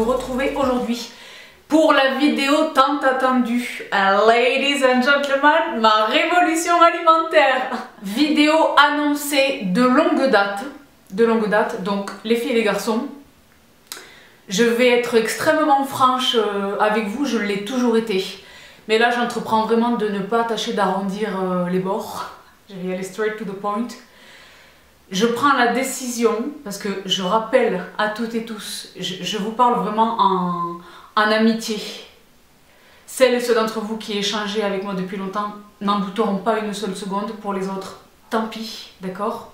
vous retrouver aujourd'hui pour la vidéo tant attendue. Ladies and gentlemen, ma révolution alimentaire. Vidéo annoncée de longue date, donc les filles et les garçons. Je vais être extrêmement franche avec vous, je l'ai toujours été. Mais là j'entreprends vraiment de ne pas tâcher d'arrondir les bords. Je vais aller straight to the point. Je prends la décision, parce que je rappelle à toutes et tous, je vous parle vraiment en amitié. Celles et ceux d'entre vous qui échangez avec moi depuis longtemps n'en douteront pas une seule seconde. Pour les autres, tant pis, d'accord?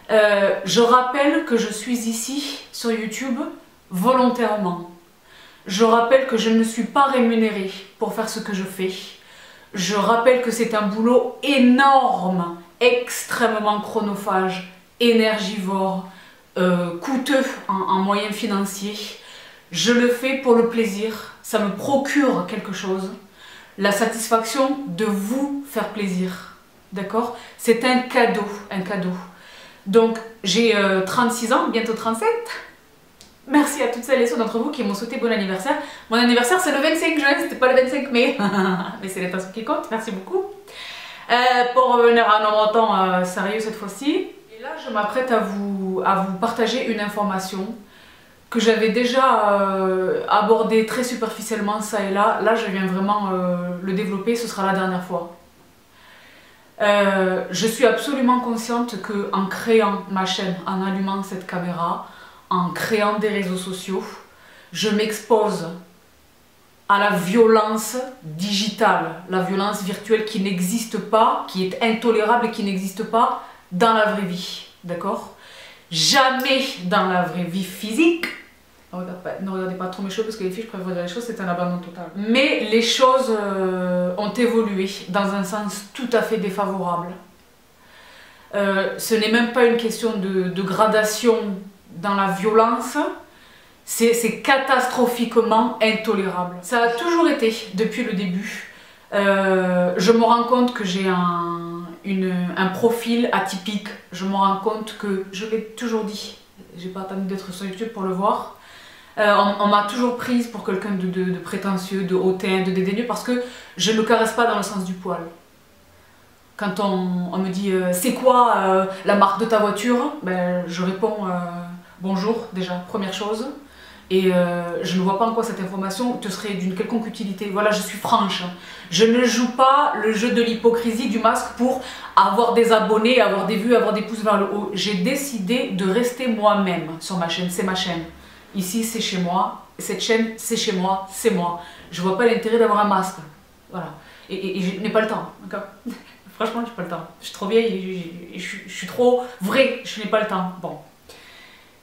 Je rappelle que je suis ici sur YouTube volontairement. Je rappelle que je ne suis pas rémunérée pour faire ce que je fais. Je rappelle que c'est un boulot énorme, extrêmement chronophage, énergivore, coûteux en moyens financiers. Je le fais pour le plaisir, ça me procure quelque chose, la satisfaction de vous faire plaisir, d'accord? C'est un cadeau, un cadeau. Donc j'ai 36 ans, bientôt 37. Merci à toutes celles et ceux d'entre vous qui m'ont souhaité bon anniversaire. Mon anniversaire c'est le 25 juin, c'était pas le 25 mai. Mais c'est l'intention qui compte, merci beaucoup. Pour revenir à nos montants sérieux cette fois-ci. Et là je m'apprête à vous partager une information que j'avais déjà abordée très superficiellement ça et là. Là je viens vraiment le développer, ce sera la dernière fois. Je suis absolument consciente qu'en créant ma chaîne, en allumant cette caméra, en créant des réseaux sociaux, je m'expose à la violence digitale, la violence virtuelle qui n'existe pas, qui est intolérable et qui n'existe pas dans la vraie vie, d'accord? Jamais dans la vraie vie physique. Ne regardez pas trop mes cheveux parce que les filles, je préfère dire les choses, c'est un abandon total. Mais les choses ont évolué dans un sens tout à fait défavorable. Ce n'est même pas une question de gradation dans la violence, c'est catastrophiquement intolérable. Ça a toujours été depuis le début. Je me rends compte que j'ai un profil atypique. Je me rends compte que, je l'ai toujours dit, j'ai pas attendu d'être sur YouTube pour le voir. On m'a toujours prise pour quelqu'un de prétentieux, de hautain, de dédaigneux parce que je ne caresse pas dans le sens du poil. Quand on me dit c'est quoi la marque de ta voiture, ben, je réponds bonjour déjà, première chose. Et je ne vois pas en quoi cette information te serait d'une quelconque utilité. Voilà, je suis franche. Je ne joue pas le jeu de l'hypocrisie du masque pour avoir des abonnés, avoir des vues, avoir des pouces vers le haut. J'ai décidé de rester moi-même sur ma chaîne, c'est ma chaîne. Ici, c'est chez moi. Cette chaîne, c'est chez moi, c'est moi. Je vois pas l'intérêt d'avoir un masque. Voilà. Et je n'ai pas le temps. Franchement, je n'ai pas le temps. Je suis trop vieille, je suis trop vraie, je n'ai pas le temps. Bon.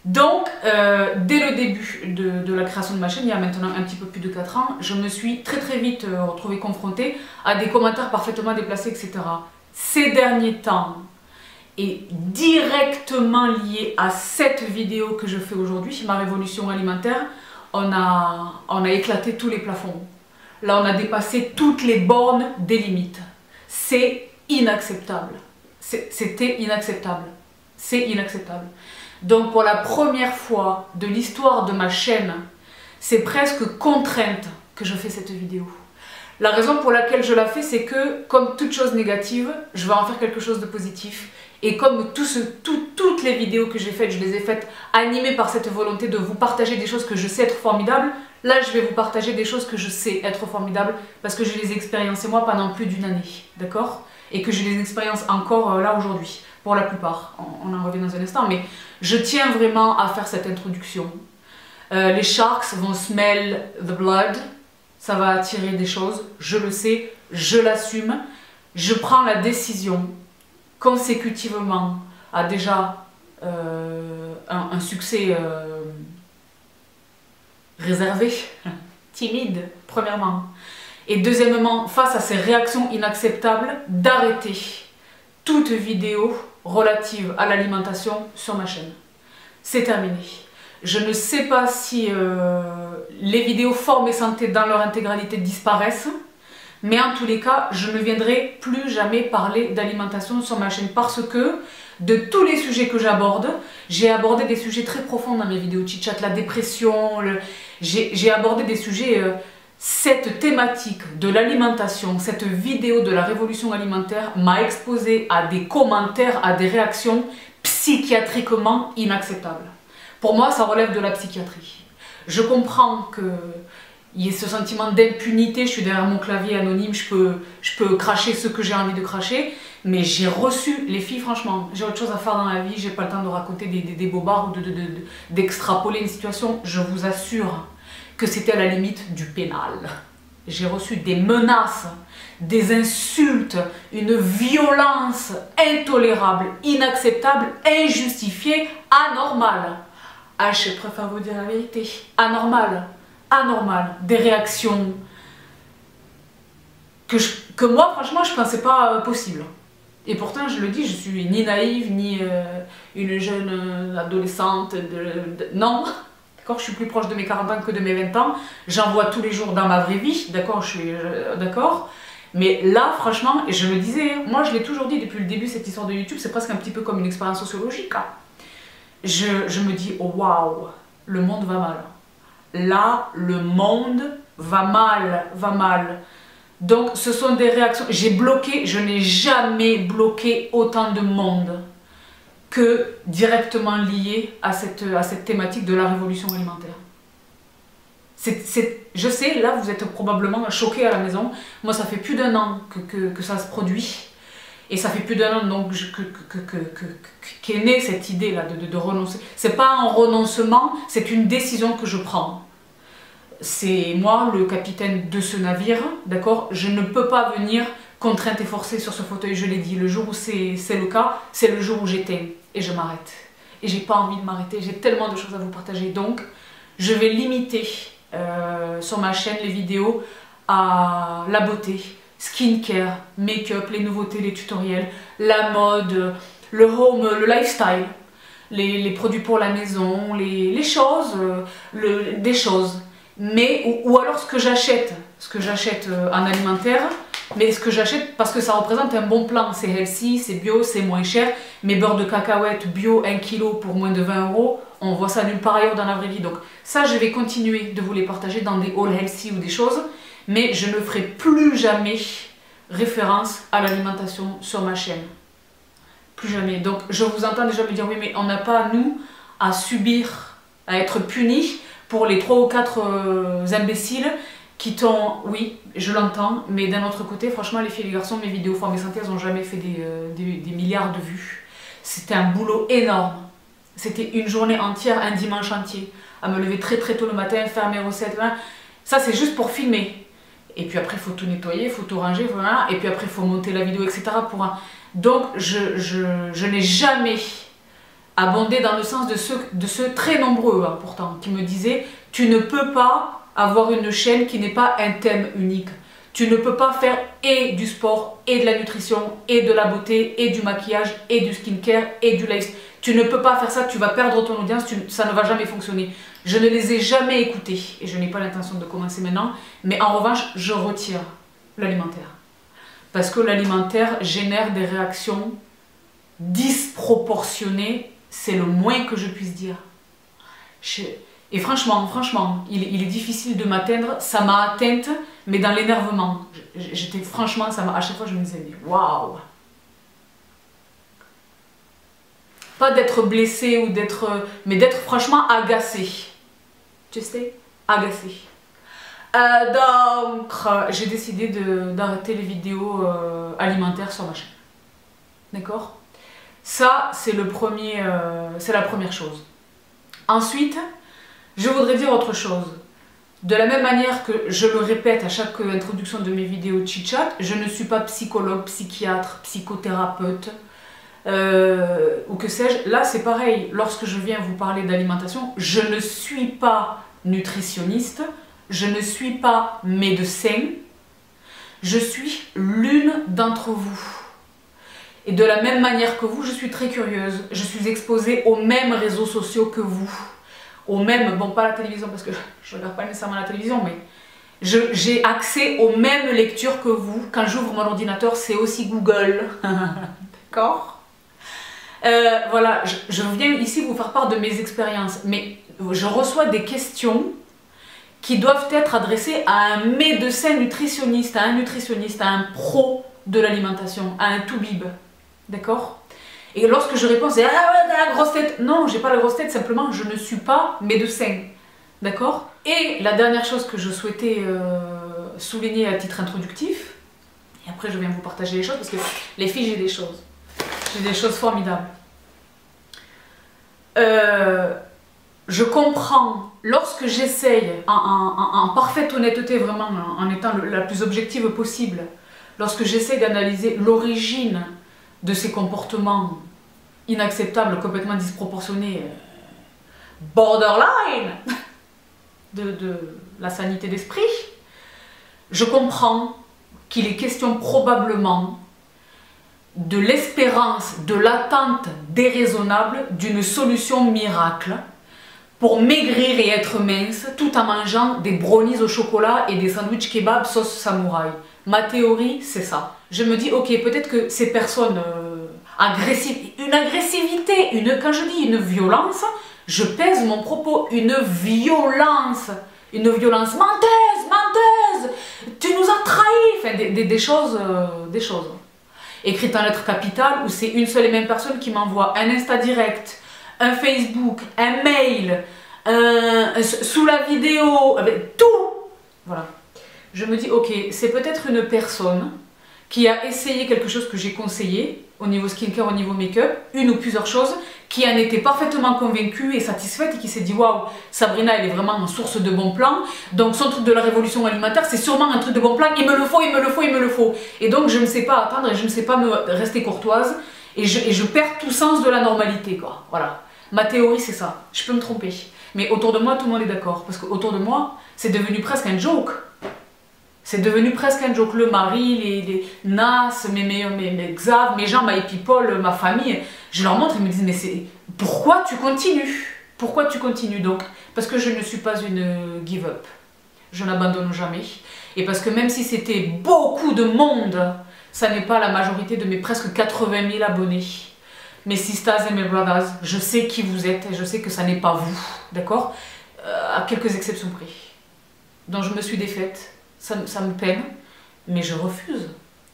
Donc, dès le début de la création de ma chaîne, il y a maintenant un petit peu plus de 4 ans, je me suis très vite retrouvée confrontée à des commentaires parfaitement déplacés, etc. Ces derniers temps, et directement lié à cette vidéo que je fais aujourd'hui, ma révolution alimentaire, on a éclaté tous les plafonds. Là, on a dépassé toutes les bornes des limites. C'est inacceptable. C'était inacceptable. C'est inacceptable. Donc pour la première fois de l'histoire de ma chaîne, c'est presque contrainte que je fais cette vidéo. La raison pour laquelle je la fais, c'est que comme toute chose négative, je vais en faire quelque chose de positif. Et comme toutes les vidéos que j'ai faites, je les ai faites animées par cette volonté de vous partager des choses que je sais être formidables, là je vais vous partager des choses que je sais être formidables parce que je les ai expérimentées moi pendant plus d'une année, d'accord? Et que je les expérience encore là aujourd'hui, pour la plupart. On en revient dans un instant, mais je tiens vraiment à faire cette introduction. Les sharks vont smell the blood, ça va attirer des choses, je le sais, je l'assume, je prends la décision consécutivement à déjà un succès réservé, timide, premièrement, et deuxièmement, face à ces réactions inacceptables, d'arrêter toute vidéo relative à l'alimentation sur ma chaîne. C'est terminé. Je ne sais pas si les vidéos forme et santé dans leur intégralité disparaissent, mais en tous les cas, je ne viendrai plus jamais parler d'alimentation sur ma chaîne parce que de tous les sujets que j'aborde. J'ai abordé des sujets très profonds dans mes vidéos chit-chat, la dépression, j'ai abordé des sujets... Cette thématique de l'alimentation, cette vidéo de la révolution alimentaire m'a exposé à des commentaires, à des réactions psychiatriquement inacceptables. Pour moi, ça relève de la psychiatrie. Je comprends qu'il y ait ce sentiment d'impunité, je suis derrière mon clavier anonyme, je peux cracher ce que j'ai envie de cracher, mais j'ai reçu, les filles, franchement, j'ai autre chose à faire dans la vie, j'ai pas le temps de raconter des bobards ou d'extrapoler une situation, je vous assure que c'était à la limite du pénal. J'ai reçu des menaces, des insultes, une violence intolérable, inacceptable, injustifiée, anormale. Ah, je préfère vous dire la vérité. Anormale, anormale. Des réactions que moi, franchement, je ne pensais pas possible. Et pourtant, je le dis, je suis ni naïve, ni une jeune adolescente. Non. Je suis plus proche de mes 40 ans que de mes 20 ans. J'en vois tous les jours dans ma vraie vie, d'accord, je suis d'accord. Mais là, franchement, et je le disais, moi je l'ai toujours dit depuis le début, cette histoire de YouTube, c'est presque un petit peu comme une expérience sociologique. Hein. Je me dis, oh waouh, le monde va mal. Là, le monde va mal, va mal. Donc, ce sont des réactions. J'ai bloqué, je n'ai jamais bloqué autant de monde que directement lié à cette thématique de la révolution alimentaire. Je sais, là vous êtes probablement choqués à la maison. Moi ça fait plus d'un an que ça se produit. Et ça fait plus d'un an donc qu'est née cette idée là de renoncer. C'est pas un renoncement, c'est une décision que je prends. C'est moi le capitaine de ce navire, d'accord. Je ne peux pas venir contrainte et forcée sur ce fauteuil, je l'ai dit. Le jour où c'est le cas, c'est le jour où j'éteins et je m'arrête. Et j'ai pas envie de m'arrêter, j'ai tellement de choses à vous partager. Donc, je vais limiter sur ma chaîne les vidéos à la beauté, skincare, make-up, les nouveautés, les tutoriels, la mode, le home, le lifestyle, les produits pour la maison, les choses, des choses. Mais, ou alors ce que j'achète en alimentaire, mais ce que j'achète parce que ça représente un bon plan, c'est healthy, c'est bio, c'est moins cher. Mes beurres de cacahuètes bio 1 kg pour moins de 20 €, on voit ça nulle part ailleurs dans la vraie vie. Donc ça, je vais continuer de vous les partager dans des hauls healthy ou des choses, mais je ne ferai plus jamais référence à l'alimentation sur ma chaîne. Plus jamais. Donc je vous entends déjà me dire, oui mais on n'a pas, nous, à subir, à être punis pour les 3 ou 4 imbéciles qui t'ont, oui, je l'entends, mais d'un autre côté, franchement, les filles et les garçons, mes vidéos Forme et Santé, elles n'ont jamais fait des milliards de vues. C'était un boulot énorme. C'était une journée entière, un dimanche entier, à me lever très très tôt le matin, faire mes recettes. Hein. Ça, c'est juste pour filmer. Et puis après, il faut tout nettoyer, il faut tout ranger, voilà. Et puis après, il faut monter la vidéo, etc. Donc, je n'ai jamais abondé dans le sens de ceux très nombreux, hein, pourtant, qui me disaient « Tu ne peux pas avoir une chaîne qui n'est pas un thème unique. Tu ne peux pas faire et du sport, et de la nutrition, et de la beauté, et du maquillage, et du skincare, et du lifestyle. Tu ne peux pas faire ça, tu vas perdre ton audience, ça ne va jamais fonctionner. » Je ne les ai jamais écoutés, et je n'ai pas l'intention de commencer maintenant, mais en revanche, je retire l'alimentaire. Parce que l'alimentaire génère des réactions disproportionnées, c'est le moins que je puisse dire. Et franchement, il est difficile de m'atteindre. Ça m'a atteinte, mais dans l'énervement. J'étais franchement, à chaque fois je me disais, waouh! Pas d'être blessée ou mais d'être franchement agacée. Tu sais, agacée. Donc, j'ai décidé d'arrêter les vidéos alimentaires sur ma chaîne. D'accord? Ça, c'est la première chose. Ensuite, je voudrais dire autre chose. De la même manière que je le répète à chaque introduction de mes vidéos chit-chat, je ne suis pas psychologue, psychiatre, psychothérapeute, ou que sais-je. Là, c'est pareil. Lorsque je viens vous parler d'alimentation, je ne suis pas nutritionniste, je ne suis pas médecin, je suis l'une d'entre vous. Et de la même manière que vous, je suis très curieuse. Je suis exposée aux mêmes réseaux sociaux que vous. Aux mêmes, bon pas la télévision parce que je ne regarde pas nécessairement la télévision, mais j'ai accès aux mêmes lectures que vous. Quand j'ouvre mon ordinateur, c'est aussi Google. D'accord? Voilà, je viens ici vous faire part de mes expériences, mais je reçois des questions qui doivent être adressées à un médecin nutritionniste, à un pro de l'alimentation, à un toubib, d'accord? Et lorsque je réponds, c'est « Ah ouais, t'as la grosse tête !» Non, j'ai pas la grosse tête, simplement je ne suis pas médecin, d'accord? Et la dernière chose que je souhaitais souligner à titre introductif, et après je viens vous partager les choses, parce que les filles, j'ai des choses formidables. Je comprends, lorsque j'essaye, en parfaite honnêteté, vraiment, en étant la plus objective possible, lorsque j'essaie d'analyser l'origine de ces comportements inacceptables, complètement disproportionnés, borderline, de la sanité d'esprit, je comprends qu'il est question probablement de l'espérance, de l'attente déraisonnable d'une solution miracle pour maigrir et être mince tout en mangeant des brownies au chocolat et des sandwichs kebab sauce samouraï. Ma théorie, c'est ça. Je me dis, ok, peut-être que ces personnes agressives, une agressivité, quand je dis une violence, je pèse mon propos, une violence menteuse, tu nous as trahis, enfin des choses, écrites en lettres capitales, où c'est une seule et même personne qui m'envoie un Insta direct, un Facebook, un mail, sous la vidéo, tout. Voilà. Je me dis, ok, c'est peut-être une personne qui a essayé quelque chose que j'ai conseillé, au niveau skincare, au niveau make-up, une ou plusieurs choses, qui en était parfaitement convaincue et satisfaite et qui s'est dit, waouh, Sabrina, elle est vraiment une source de bons plans, donc son truc de la révolution alimentaire, c'est sûrement un truc de bon plan, il me le faut, il me le faut, il me le faut. Et donc, je ne sais pas attendre et je ne sais pas me rester courtoise et je perds tout sens de la normalité, quoi. Voilà. Ma théorie, c'est ça. Je peux me tromper. Mais autour de moi, tout le monde est d'accord. Parce qu'autour de moi, c'est devenu presque un joke. C'est devenu presque un joke. Le mari, les Nas, mes Xav, mes gens, my people, ma famille, je leur montre, ils me disent, mais pourquoi tu continues? Pourquoi tu continues? Donc, parce que je ne suis pas une give-up. Je n'abandonne jamais. Et parce que même si c'était beaucoup de monde, ça n'est pas la majorité de mes presque 80 000 abonnés. Mes sisters et mes brothers, je sais qui vous êtes et je sais que ça n'est pas vous, d'accord? À quelques exceptions près. Donc je me suis défaite, ça me peine, mais je refuse.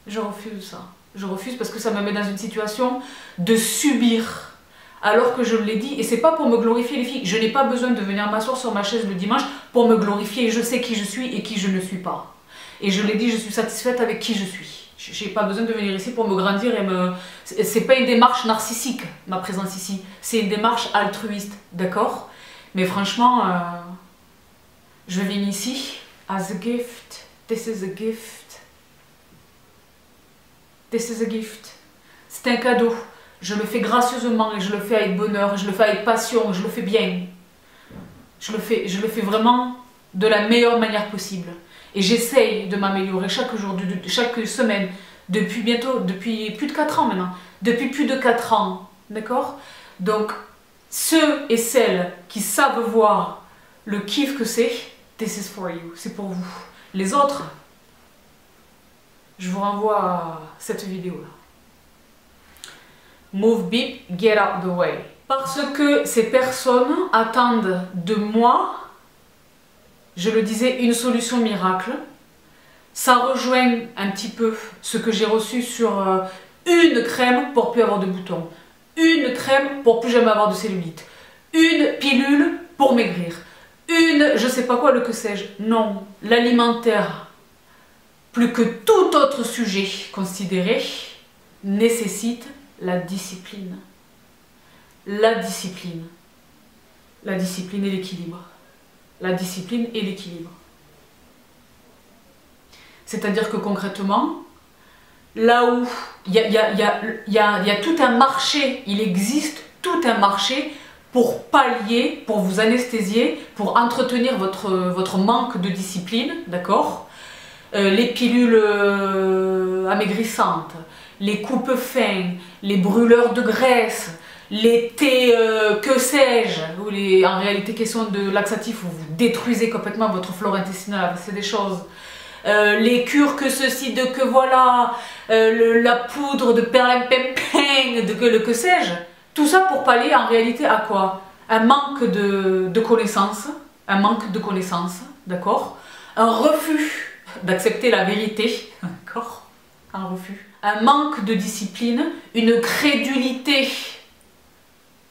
Je refuse ça. Je refuse parce que ça me met dans une situation de subir. Alors que je l'ai dit, et c'est pas pour me glorifier les filles, je n'ai pas besoin de venir m'asseoir sur ma chaise le dimanche pour me glorifier, je sais qui je suis et qui je ne suis pas. Et je l'ai dit, je suis satisfaite avec qui je suis. J'ai pas besoin de venir ici pour me grandir et me... C'est pas une démarche narcissique, ma présence ici. C'est une démarche altruiste, d'accord? Mais franchement, je viens ici as a gift. This is a gift. This is a gift. C'est un cadeau. Je le fais gracieusement et je le fais avec bonheur, je le fais avec passion, je le fais bien. Je le fais vraiment de la meilleure manière possible. Et j'essaye de m'améliorer chaque jour, chaque semaine, depuis plus de 4 ans maintenant. Depuis plus de 4 ans, d'accord? Donc, ceux et celles qui savent voir le kiff que c'est, this is for you, c'est pour vous. Les autres, je vous renvoie à cette vidéo-là. Move beep, get out the way. Parce que ces personnes attendent de moi, je le disais, une solution miracle. Ça rejoint un petit peu ce que j'ai reçu sur une crème pour plus avoir de boutons, une crème pour plus jamais avoir de cellulite, une pilule pour maigrir, une je sais pas quoi, le que sais-je. Non, l'alimentaire, plus que tout autre sujet considéré, nécessite la discipline. La discipline. La discipline et l'équilibre. La discipline et l'équilibre. C'est-à-dire que concrètement, là où il y a tout un marché, il existe tout un marché pour pallier, pour vous anesthésier, pour entretenir votre manque de discipline, d'accord? Les pilules amaigrissantes, les coupes fins, les brûleurs de graisse, les thés, que sais-je, en réalité question de laxatif où vous détruisez complètement votre flore intestinale, c'est des choses. Les cures que ceci, que voilà, la poudre de perlimpinpin, le que sais-je. Tout ça pour pallier en réalité à quoi? Un manque de connaissances, un manque de connaissances, d'accord? Un refus d'accepter la vérité, d'accord? Un refus. Un manque de discipline, une crédulité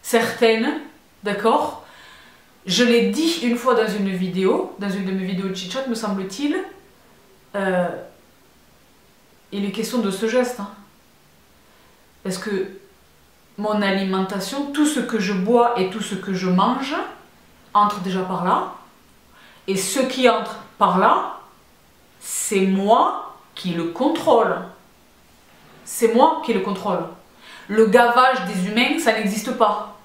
certaine, d'accord? Je l'ai dit une fois dans une vidéo, dans une de mes vidéos de chit-chat, me semble-t-il, il est question de ce geste. Hein. Parce que mon alimentation, tout ce que je bois et tout ce que je mange, entre déjà par là. Et ce qui entre par là, c'est moi qui le contrôle. C'est moi qui le contrôle. Le gavage des humains, ça n'existe pas.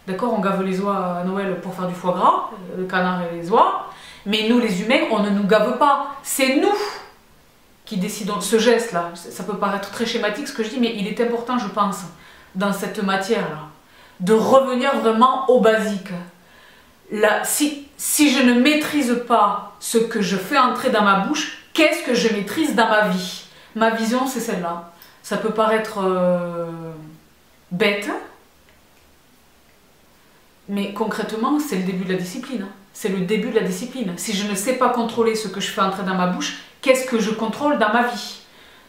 D'accord, on gave les oies à Noël pour faire du foie gras, le canard et les oies. Mais nous, les humains, on ne nous gave pas. C'est nous qui décidons. Ce geste-là, ça peut paraître très schématique ce que je dis, mais il est important, je pense, dans cette matière-là, de revenir vraiment au basique. Là, si je ne maîtrise pas ce que je fais entrer dans ma bouche, qu'est-ce que je maîtrise dans ma vie? Ma vision, c'est celle-là. Ça peut paraître bête, mais concrètement, c'est le début de la discipline. C'est le début de la discipline. Si je ne sais pas contrôler ce que je fais entrer dans ma bouche, qu'est-ce que je contrôle dans ma vie?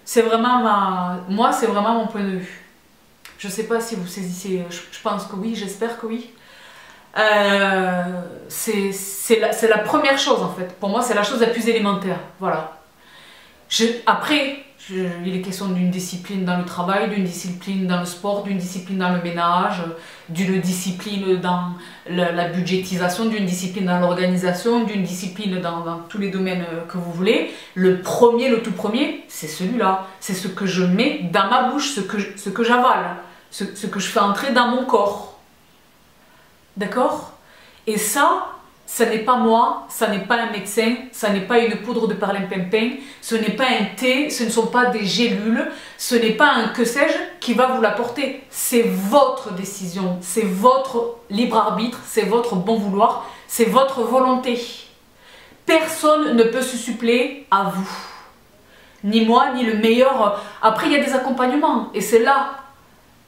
C'est vraiment moi, c'est vraiment mon point de vue. Je ne sais pas si vous saisissez, je pense que oui, j'espère que oui. C'est la première chose en fait. Pour moi, c'est la chose la plus élémentaire. Voilà. Après, il est question d'une discipline dans le travail, d'une discipline dans le sport, d'une discipline dans le ménage, d'une discipline dans la budgétisation, d'une discipline dans l'organisation, d'une discipline dans tous les domaines que vous voulez. Le tout premier, c'est celui-là. C'est ce que je mets dans ma bouche, ce que j'avale, ce que je fais entrer dans mon corps. D'accord? Et ça n'est pas moi, ça n'est pas un médecin, ça n'est pas une poudre de perlimpinpin, ce n'est pas un thé, ce ne sont pas des gélules, ce n'est pas un que sais-je qui va vous l'apporter. C'est votre décision, c'est votre libre arbitre, c'est votre bon vouloir, c'est votre volonté. Personne ne peut se suppléer à vous. Ni moi, ni le meilleur. Après, il y a des accompagnements et c'est là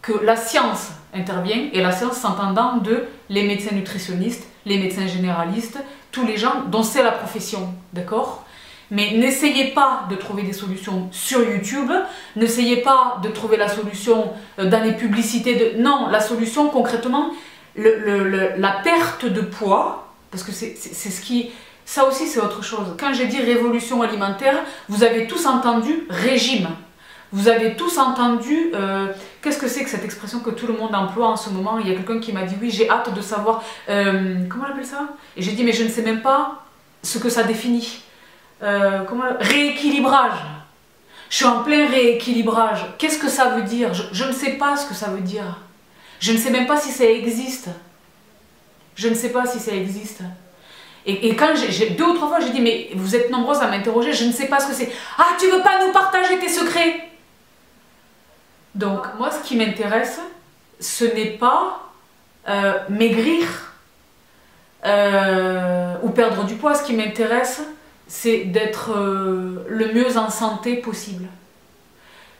que la science intervient, et la science s'entendant de les médecins nutritionnistes, les médecins généralistes, tous les gens dont c'est la profession, d'accord? Mais n'essayez pas de trouver des solutions sur YouTube, n'essayez pas de trouver la solution dans les publicités. Non, la solution concrètement, la perte de poids, parce que c'est ce qui... Ça aussi c'est autre chose. Quand j'ai dit révolution alimentaire, vous avez tous entendu régime. Vous avez tous entendu, qu'est-ce que c'est que cette expression que tout le monde emploie en ce moment? Il y a quelqu'un qui m'a dit, oui, j'ai hâte de savoir, comment on appelle ça? Et j'ai dit, mais je ne sais même pas ce que ça définit. Rééquilibrage. Je suis en plein rééquilibrage. Qu'est-ce que ça veut dire? Je ne sais pas ce que ça veut dire. Je ne sais même pas si ça existe. Je ne sais pas si ça existe. Et quand j'ai 2 ou 3 fois, j'ai dit, mais vous êtes nombreuses à m'interroger, je ne sais pas ce que c'est. Ah, tu veux pas nous partager tes secrets? Donc, moi, ce qui m'intéresse, ce n'est pas maigrir ou perdre du poids. Ce qui m'intéresse, c'est d'être le mieux en santé possible.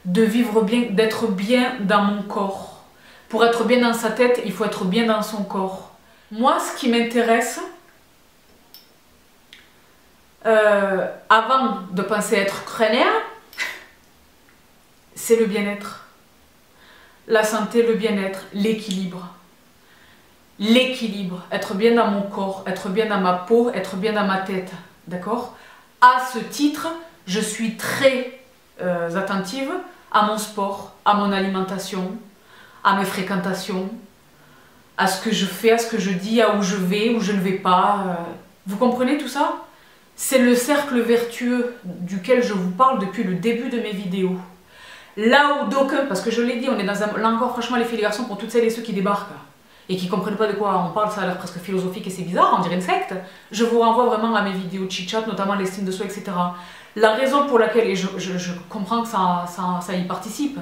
De vivre bien, d'être bien dans mon corps. Pour être bien dans sa tête, il faut être bien dans son corps. Moi, ce qui m'intéresse, avant de penser être crânienne, c'est le bien-être. La santé, le bien-être, l'équilibre. L'équilibre, être bien dans mon corps, être bien dans ma peau, être bien dans ma tête, d'accord? À ce titre, je suis très attentive à mon sport, à mon alimentation, à mes fréquentations, à ce que je fais, à ce que je dis, à où je vais, où je ne vais pas. Vous comprenez tout ça? C'est le cercle vertueux duquel je vous parle depuis le début de mes vidéos. Là où d'aucuns, parce que je l'ai dit, on est dans un... Là encore, franchement, les filles et les garçons, pour toutes celles et ceux qui débarquent et qui ne comprennent pas de quoi on parle, ça a l'air presque philosophique et c'est bizarre, on dirait une secte. Je vous renvoie vraiment à mes vidéos de chit-chat, notamment l'estime de soi, etc. La raison pour laquelle, et je comprends que ça y participe,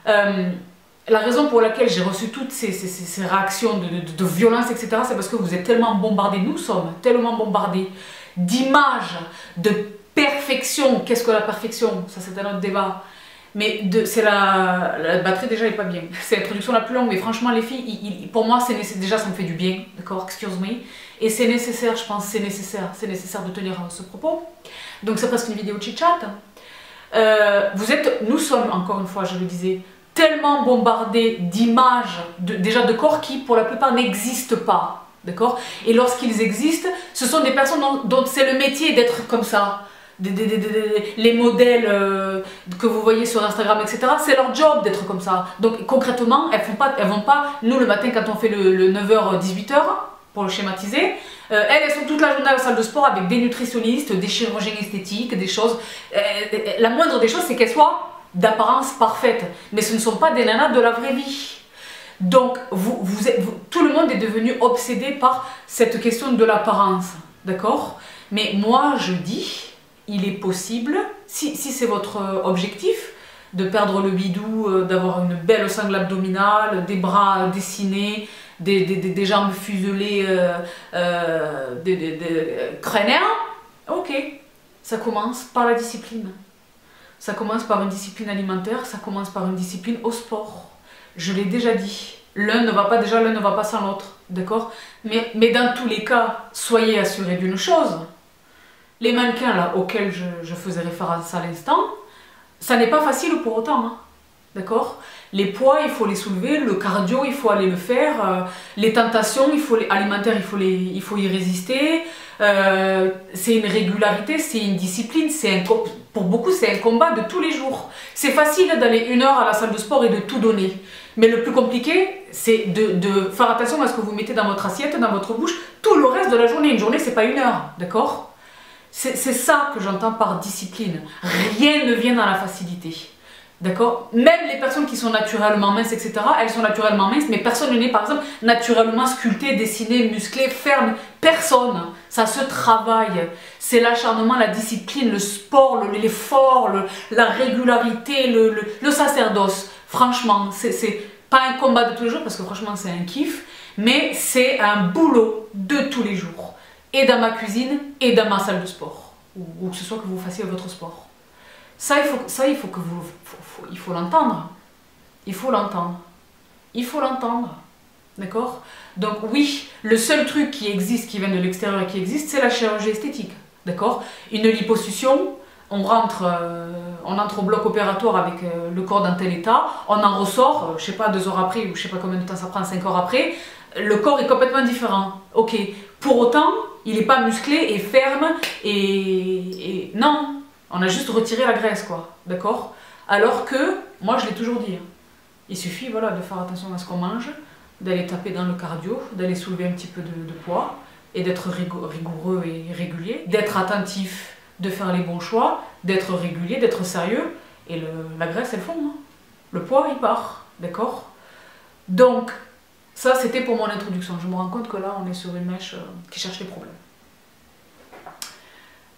la raison pour laquelle j'ai reçu toutes ces réactions de violence, etc., c'est parce que vous êtes tellement bombardés, nous sommes tellement bombardés d'images, de perfection. Qu'est-ce que la perfection? Ça, c'est un autre débat. Mais c'est la batterie déjà est pas bien. C'est l'introduction la plus longue, mais franchement les filles, pour moi déjà ça me fait du bien, d'accord, excuse me. Et c'est nécessaire, je pense, c'est nécessaire de tenir ce propos. Donc c'est presque une vidéo chit-chat. Nous sommes, encore une fois, je le disais, tellement bombardés d'images, déjà de corps qui pour la plupart n'existent pas, d'accord. Et lorsqu'ils existent, ce sont des personnes dont c'est le métier d'être comme ça. Les modèles que vous voyez sur Instagram, etc., c'est leur job d'être comme ça. Donc concrètement, elles vont pas, nous le matin quand on fait le 9h-18h, pour le schématiser, elles sont toute la journée à la salle de sport avec des nutritionnistes, des chirurgiens esthétiques, des choses. La moindre des choses, c'est qu'elles soient d'apparence parfaite. Mais ce ne sont pas des nanas de la vraie vie. Donc tout le monde est devenu obsédé par cette question de l'apparence, d'accord? Mais moi je dis, il est possible, si c'est votre objectif, de perdre le bidou, d'avoir une belle sangle abdominale, des bras dessinés, des jambes fuselées, des crâniens, ok, ça commence par la discipline. Ça commence par une discipline alimentaire, ça commence par une discipline au sport. Je l'ai déjà dit, l'un ne va pas sans l'autre, d'accord? Mais dans tous les cas, soyez assurés d'une chose. Les mannequins là, auxquels je faisais référence à l'instant, ça n'est pas facile pour autant, hein, d'accord? Les poids, il faut les soulever, le cardio, il faut aller le faire, les tentations alimentaires, il faut y résister, c'est une régularité, c'est une discipline, pour beaucoup c'est un combat de tous les jours. C'est facile d'aller 1 heure à la salle de sport et de tout donner, mais le plus compliqué, c'est de faire attention à ce que vous mettez dans votre assiette, dans votre bouche, tout le reste de la journée. Une journée, c'est pas 1 heure, d'accord? C'est ça que j'entends par discipline. Rien ne vient dans la facilité. D'accord? Même les personnes qui sont naturellement minces, etc., elles sont naturellement minces, mais personne n'est, par exemple, naturellement sculpté, dessiné, musclé, ferme. Personne. Ça se travaille. C'est l'acharnement, la discipline, le sport, l'effort, la régularité, le sacerdoce. Franchement, c'est pas un combat de tous les jours, parce que franchement, c'est un kiff, mais c'est un boulot de tous les jours. Et dans ma cuisine, et dans ma salle de sport. Ou que ce soit que vous fassiez votre sport. Il faut l'entendre. Il faut l'entendre. Il faut l'entendre. D'accord? Donc oui, le seul truc qui existe, qui vient de l'extérieur et qui existe, c'est la chirurgie esthétique. D'accord? Une liposuction, on entre au bloc opératoire avec le corps dans tel état, on en ressort, je sais pas, 2 heures après, ou je sais pas combien de temps ça prend, 5 heures après, le corps est complètement différent. Ok. Pour autant, il n'est pas musclé et ferme et non. On a juste retiré la graisse, quoi, d'accord? Alors que, moi je l'ai toujours dit, hein, il suffit voilà, de faire attention à ce qu'on mange, d'aller taper dans le cardio, d'aller soulever un petit peu de poids, et d'être rigoureux et régulier, d'être attentif, de faire les bons choix, d'être régulier, d'être sérieux, et la graisse elle fond, hein. Le poids il part, d'accord? Donc, ça c'était pour mon introduction, je me rends compte que là on est sur une mèche qui cherche les problèmes.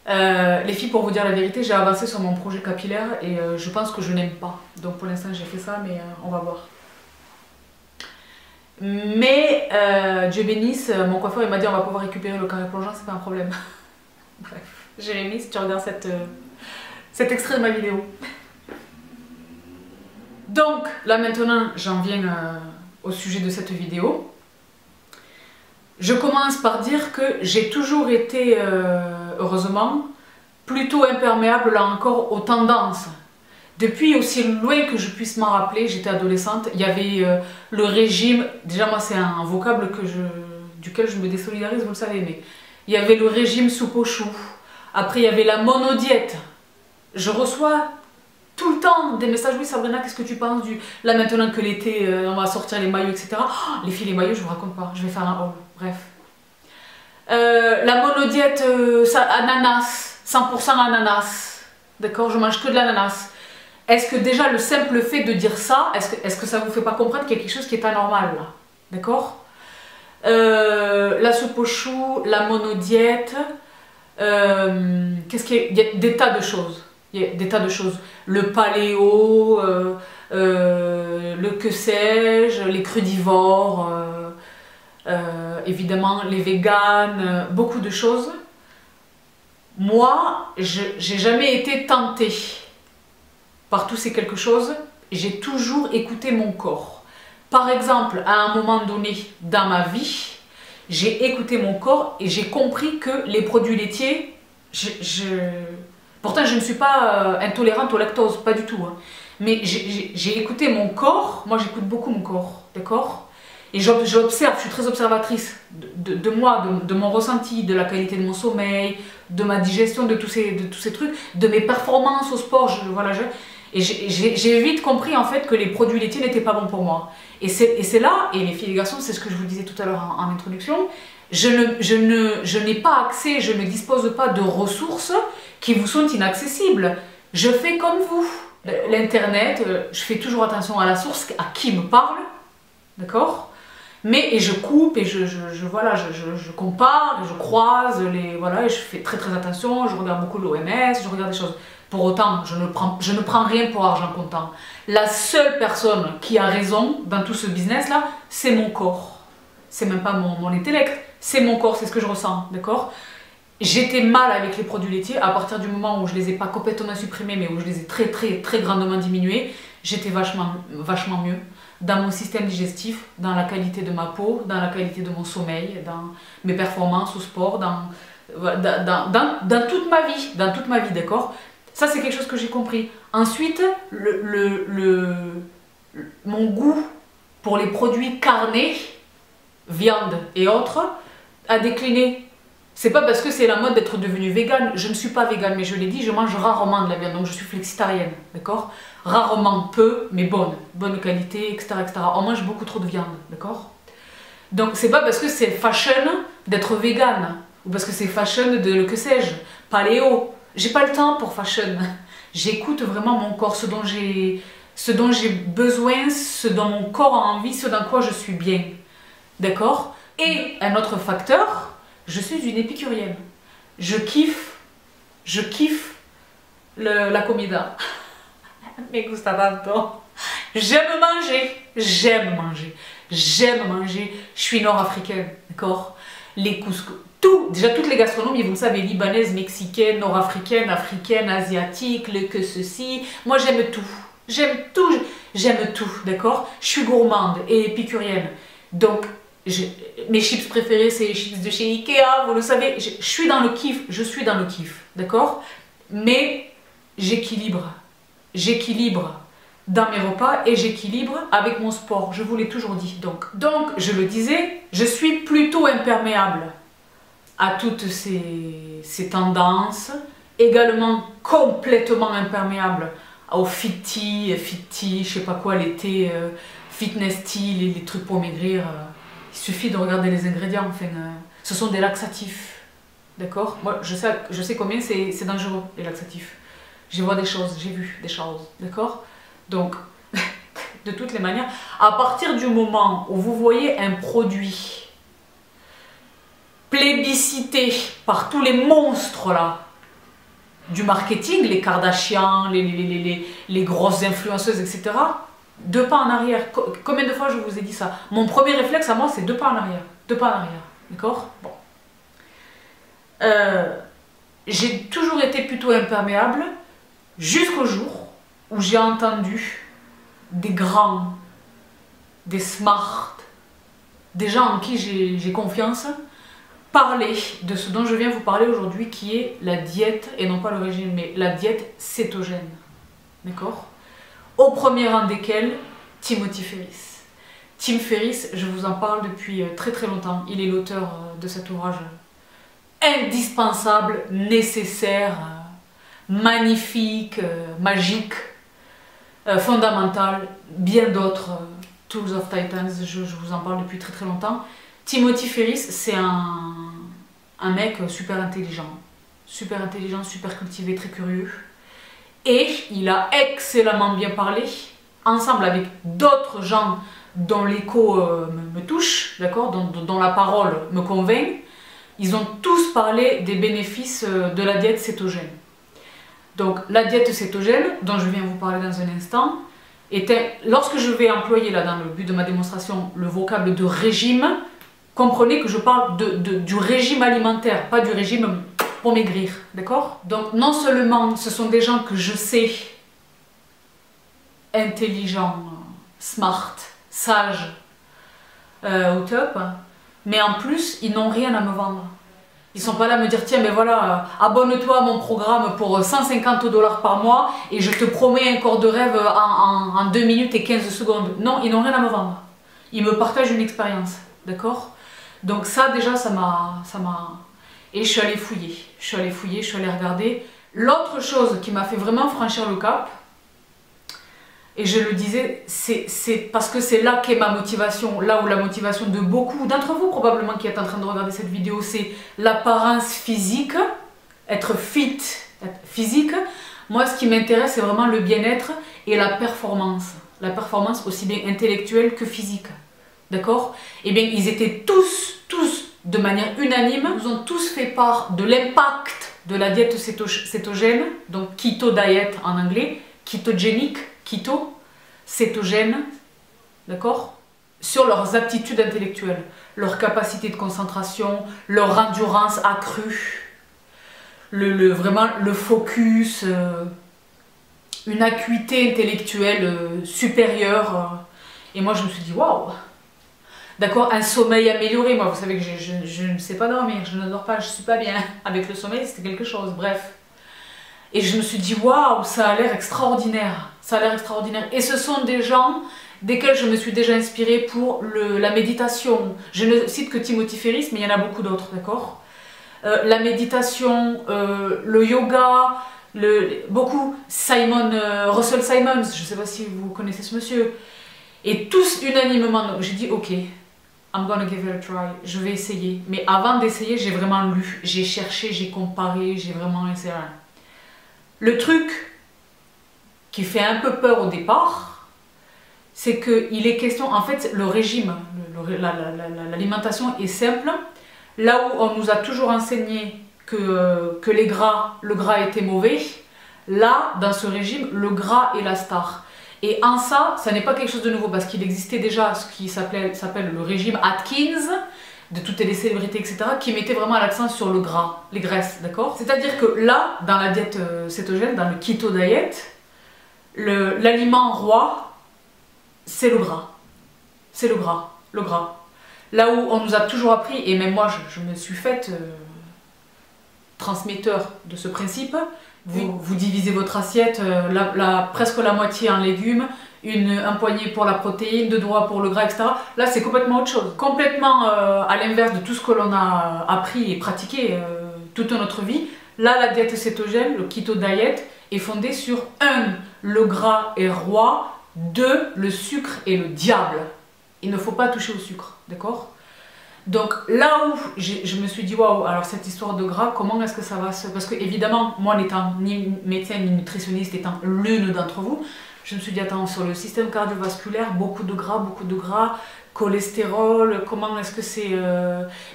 Les filles, pour vous dire la vérité, j'ai avancé sur mon projet capillaire et je pense que je n'aime pas. Donc pour l'instant j'ai fait ça, mais on va voir. Mais Dieu bénisse, mon coiffeur il m'a dit on va pouvoir récupérer le carré plongeant, c'est pas un problème. Bref, Jérémy, si tu regardes cet extrait de ma vidéo. Donc là maintenant j'en viens au sujet de cette vidéo. Je commence par dire que j'ai toujours été, heureusement, plutôt imperméable là encore aux tendances. Depuis aussi loin que je puisse m'en rappeler, j'étais adolescente, il y avait le régime, déjà moi c'est un vocable duquel je me désolidarise, vous le savez, mais il y avait le régime soupe aux choux, après il y avait la monodiète. Je reçois tout le temps des messages, oui Sabrina, qu'est-ce que tu penses là maintenant que l'été, on va sortir les maillots, etc. Oh, les filles, les maillots, je vous raconte pas, je vais faire un haul, bref. La monodiète, ananas, 100% ananas, d'accord, je mange que de l'ananas. Est-ce que déjà le simple fait de dire ça, est-ce que ça vous fait pas comprendre qu'il y a quelque chose qui est anormal là, d'accord? La soupe aux choux, la monodiète, qu'est-ce qu'il y a? Il y a des tas de choses. Il y a des tas de choses. Le paléo, le que sais-je, les crudivores, évidemment les véganes, beaucoup de choses. Moi, j'ai jamais été tentée partout c'est quelque chose, j'ai toujours écouté mon corps. Par exemple, à un moment donné dans ma vie, j'ai écouté mon corps et j'ai compris que les produits laitiers, pourtant je ne suis pas intolérante au lactose, pas du tout, hein. Mais j'ai écouté mon corps, moi j'écoute beaucoup mon corps, d'accord? Et j'observe, je suis très observatrice de moi, de mon ressenti, de la qualité de mon sommeil, de ma digestion, de tous ces trucs, de mes performances au sport, et j'ai vite compris en fait que les produits laitiers n'étaient pas bons pour moi. Et c'est là, et les filles et les garçons, c'est ce que je vous disais tout à l'heure en introduction, je n'ai pas accès, je ne dispose pas de ressources qui vous sont inaccessibles. Je fais comme vous. L'internet, je fais toujours attention à la source, à qui me parle, d'accord? Et je coupe et je compare, et je croise, voilà, et je fais très très attention, je regarde beaucoup l'OMS, je regarde des choses. Pour autant, je ne prends rien pour argent comptant. La seule personne qui a raison dans tout ce business-là, c'est mon corps. C'est même pas mon intellect, c'est mon corps, c'est ce que je ressens, d'accord? J'étais mal avec les produits laitiers à partir du moment où je les ai pas complètement supprimés, mais où je les ai très très très grandement diminués. J'étais vachement mieux dans mon système digestif, dans la qualité de ma peau, dans la qualité de mon sommeil, dans mes performances au sport, dans toute ma vie, d'accord? Ça, c'est quelque chose que j'ai compris. Ensuite, mon goût pour les produits carnés, viande et autres, a décliné. C'est pas parce que c'est la mode d'être devenue végane. Je ne suis pas végane, mais je l'ai dit, je mange rarement de la viande, donc je suis flexitarienne, d'accord? Rarement, peu, mais bonne qualité, etc., etc. On mange beaucoup trop de viande, d'accord? Donc c'est pas parce que c'est fashion d'être végane, ou parce que c'est fashion de, que sais-je, paléo. J'ai pas le temps pour fashion. J'écoute vraiment mon corps, ce dont j'ai besoin, ce dont mon corps a envie, ce dans quoi je suis bien, d'accord? Et un autre facteur, je suis une épicurienne. Je kiffe la comida. Me gusta tanto. J'aime manger. Je suis nord-africaine, d'accord? Les couscous, déjà toutes les gastronomies, vous le savez, libanaise, mexicaine, nord-africaine, africaine, asiatique, que ceci. Moi j'aime tout, d'accord? Je suis gourmande et épicurienne. Donc, mes chips préférées, c'est les chips de chez Ikea, vous le savez, je suis dans le kiff, d'accord? Mais j'équilibre dans mes repas et j'équilibre avec mon sport, je vous l'ai toujours dit. Donc, je le disais, je suis plutôt imperméable à toutes ces tendances, également complètement imperméable au fitty, je sais pas quoi, l'été, fitness tea, les trucs pour maigrir. Il suffit de regarder les ingrédients, enfin, ce sont des laxatifs, d'accord? Moi, je sais combien c'est dangereux, les laxatifs. J'ai vu des choses, d'accord? Donc, de toutes les manières, à partir du moment où vous voyez un produit plébiscité par tous les monstres là du marketing, les Kardashians, les grosses influenceuses, etc., deux pas en arrière. Combien de fois je vous ai dit ça? Mon premier réflexe à moi, c'est deux pas en arrière, d'accord? Bon. J'ai toujours été plutôt imperméable jusqu'au jour où j'ai entendu des grands, des smart, des gens en qui j'ai confiance, parler de ce dont je viens vous parler aujourd'hui, qui est la diète, et non pas le régime, mais la diète cétogène, d'accord? Au premier rang desquels, Timothy Ferriss. Tim Ferriss, je vous en parle depuis très très longtemps, il est l'auteur de cet ouvrage indispensable, nécessaire, magnifique, magique, fondamental, bien d'autres, Tools of Titans, je vous en parle depuis très très longtemps. Timothy Ferriss, c'est un mec super intelligent, super cultivé, très curieux. Et il a excellemment bien parlé, ensemble avec d'autres gens dont l'écho me touche, d'accord, dont la parole me convainc. Ils ont tous parlé des bénéfices de la diète cétogène. Donc la diète cétogène, dont je viens vous parler dans un instant, lorsque je vais employer là dans le but de ma démonstration le vocable de régime, comprenez que je parle du régime alimentaire, pas du régime pour maigrir, d'accord? Donc non seulement ce sont des gens que je sais intelligents, smart, sages, au top. Mais en plus, ils n'ont rien à me vendre. Ils sont pas là à me dire, tiens, mais voilà, abonne-toi à mon programme pour 150 $ par mois et je te promets un corps de rêve en 2 minutes et 15 secondes. Non, ils n'ont rien à me vendre. Ils me partagent une expérience, d'accord? Donc ça, déjà, ça m'a... Et je suis allée fouiller, je suis allée regarder. L'autre chose qui m'a fait vraiment franchir le cap, et je le disais, c'est parce que c'est là qu'est ma motivation, là où la motivation de beaucoup d'entre vous probablement qui êtes en train de regarder cette vidéo, c'est l'apparence physique, être fit, être physique. Moi, ce qui m'intéresse, c'est vraiment le bien-être et la performance. La performance aussi bien intellectuelle que physique. D'accord? Eh bien, ils étaient tous, de manière unanime, nous ont tous fait part de l'impact de la diète cétogène, donc keto diet en anglais, kétogénique, keto, cétogène, d'accord, sur leurs aptitudes intellectuelles, leur capacité de concentration, leur endurance accrue, vraiment le focus, une acuité intellectuelle supérieure. Et moi je me suis dit waouh, d'accord, un sommeil amélioré. Moi vous savez que je ne sais pas dormir, je ne dors pas, je suis pas bien avec le sommeil, c'était quelque chose, bref. Et je me suis dit, waouh, ça a l'air extraordinaire. Ça a l'air extraordinaire. Et ce sont des gens desquels je me suis déjà inspirée pour la méditation. Je ne cite que Timothy Ferriss, mais il y en a beaucoup d'autres, d'accord? La méditation, le yoga, beaucoup, Russell Simons, je ne sais pas si vous connaissez ce monsieur. Et tous unanimement, j'ai dit, ok, I'm gonna give it a try, je vais essayer. Mais avant d'essayer, j'ai vraiment lu, j'ai cherché, j'ai comparé, j'ai vraiment essayé. Le truc qui fait un peu peur au départ, c'est qu'il est question, en fait, le régime, l'alimentation est simple. Là où on nous a toujours enseigné que le gras était mauvais, là, dans ce régime, le gras est la star. Et en ça n'est pas quelque chose de nouveau, parce qu'il existait déjà ce qui s'appelle le régime Atkins, de toutes les célébrités, etc., qui mettaient vraiment l'accent sur le gras, les graisses, d'accord? C'est-à-dire que là, dans la diète cétogène, dans le keto diet, l'aliment roi, c'est le gras. C'est le gras, le gras. Là où on nous a toujours appris, et même moi, je me suis faite transmetteur de ce principe, vous divisez votre assiette, presque la moitié en légumes, un poignet pour la protéine, 2 doigts pour le gras, etc. Là, c'est complètement autre chose. Complètement à l'inverse de tout ce que l'on a appris et pratiqué toute notre vie. Là, la diète cétogène, le keto diet, est fondée sur 1. Le gras est roi, 2. Le sucre est le diable. Il ne faut pas toucher au sucre, d'accord? Donc là où je me suis dit, waouh, alors cette histoire de gras, comment est-ce que ça va se... Parce que évidemment, moi n'étant ni médecin ni nutritionniste, étant l'une d'entre vous, je me suis dit, attends, sur le système cardiovasculaire, beaucoup de gras, cholestérol, comment est-ce que c'est...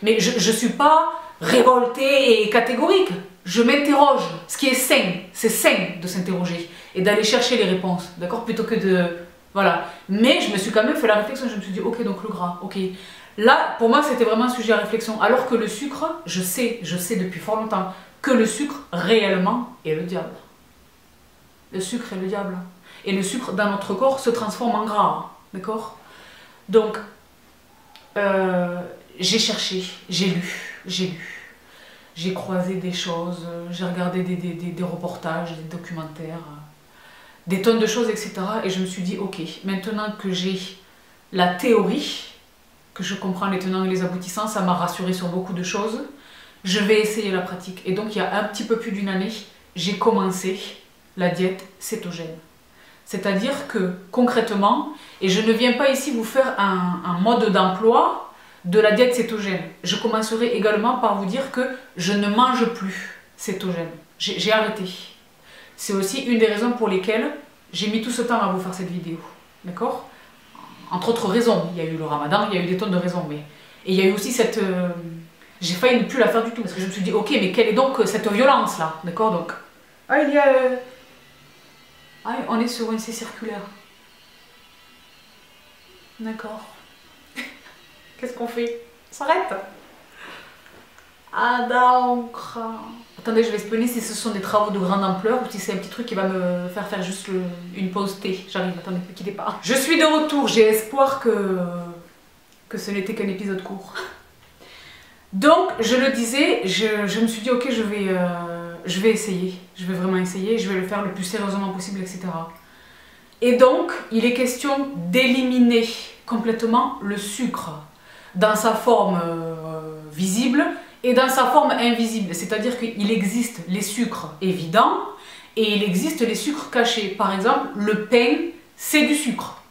Mais je ne suis pas révoltée et catégorique. Je m'interroge. Ce qui est sain, c'est sain de s'interroger et d'aller chercher les réponses, d'accord? Plutôt que de... Voilà. Mais je me suis quand même fait la réflexion, je me suis dit, ok, donc le gras, ok. Là, pour moi, c'était vraiment un sujet à réflexion. Alors que le sucre, je sais depuis fort longtemps, que le sucre, réellement, est le diable. Le sucre est le diable. Et le sucre, dans notre corps, se transforme en gras. D'accord? Donc, j'ai cherché, j'ai lu. J'ai croisé des choses, j'ai regardé des reportages, des documentaires, des tonnes de choses, etc. Et je me suis dit, ok, maintenant que j'ai la théorie, que je comprends les tenants et les aboutissants, ça m'a rassurée sur beaucoup de choses. Je vais essayer la pratique. Et donc, il y a un petit peu plus d'une année, j'ai commencé la diète cétogène. C'est-à-dire que, concrètement, et je ne viens pas ici vous faire un mode d'emploi de la diète cétogène. Je commencerai également par vous dire que je ne mange plus cétogène. J'ai arrêté. C'est aussi une des raisons pour lesquelles j'ai mis tout ce temps à vous faire cette vidéo. D'accord ? Entre autres raisons, il y a eu le ramadan, il y a eu des tonnes de raisons, mais... Et il y a eu aussi cette... J'ai failli ne plus la faire du tout, parce que je me suis dit, ok, mais quelle est donc cette violence-là? D'accord, donc... Ah, il y a... Ah, on est sur une C circulaire. D'accord. Qu'est-ce qu'on fait? On s'arrête? Ah donc... Attendez, je vais espionner si ce sont des travaux de grande ampleur ou si c'est un petit truc qui va me faire juste une pause thé. J'arrive, attendez, ne quittez pas. Je suis de retour, j'ai espoir que ce n'était qu'un épisode court. Donc, je le disais, je me suis dit, ok, je vais essayer. Je vais vraiment essayer, je vais le faire le plus sérieusement possible, etc. Et donc, il est question d'éliminer complètement le sucre dans sa forme visible et dans sa forme invisible. C'est-à-dire qu'il existe les sucres évidents et il existe les sucres cachés. Par exemple, le pain, c'est du sucre.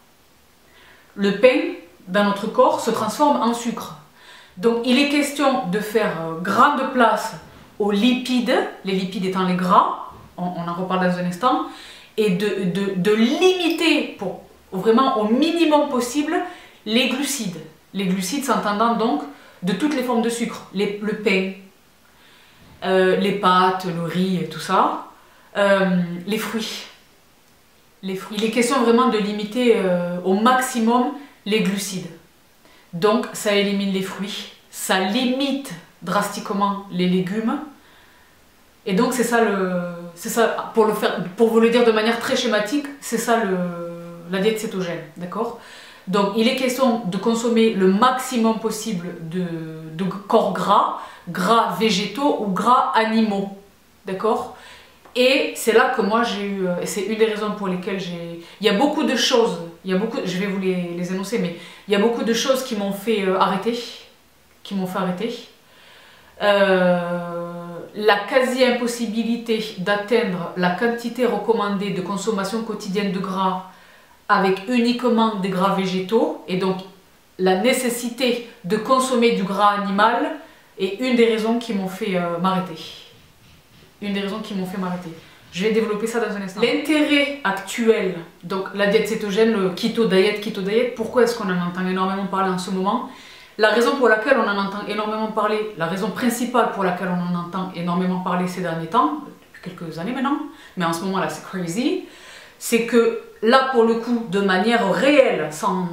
Le pain, dans notre corps, se transforme en sucre. Donc, il est question de faire grande place aux lipides, les lipides étant les gras, on en reparle dans un instant, et de limiter vraiment au minimum possible les glucides. Les glucides s'entendant donc de toutes les formes de sucre, le pain, les pâtes, le riz, tout ça, les fruits. Il est question vraiment de limiter au maximum les glucides. Donc ça élimine les fruits, ça limite drastiquement les légumes. Et donc c'est ça, pour vous le dire de manière très schématique, c'est ça la diète cétogène, d'accord? Donc il est question de consommer le maximum possible de corps gras végétaux ou gras animaux, d'accord? Et c'est là que moi j'ai eu, et c'est une des raisons pour lesquelles il y a beaucoup de choses, je vais vous les énoncer, mais il y a beaucoup de choses qui m'ont fait arrêter, la quasi-impossibilité d'atteindre la quantité recommandée de consommation quotidienne de gras avec uniquement des gras végétaux, et donc la nécessité de consommer du gras animal est une des raisons qui m'ont fait m'arrêter. Je vais développer ça dans un instant. L'intérêt actuel, donc la diète cétogène, le keto diet, pourquoi est-ce qu'on en entend énormément parler en ce moment? La raison pour laquelle on en entend énormément parler, la raison principale pour laquelle on en entend énormément parler ces derniers temps, depuis quelques années maintenant, mais en ce moment là c'est crazy, c'est que là pour le coup, de manière réelle, sans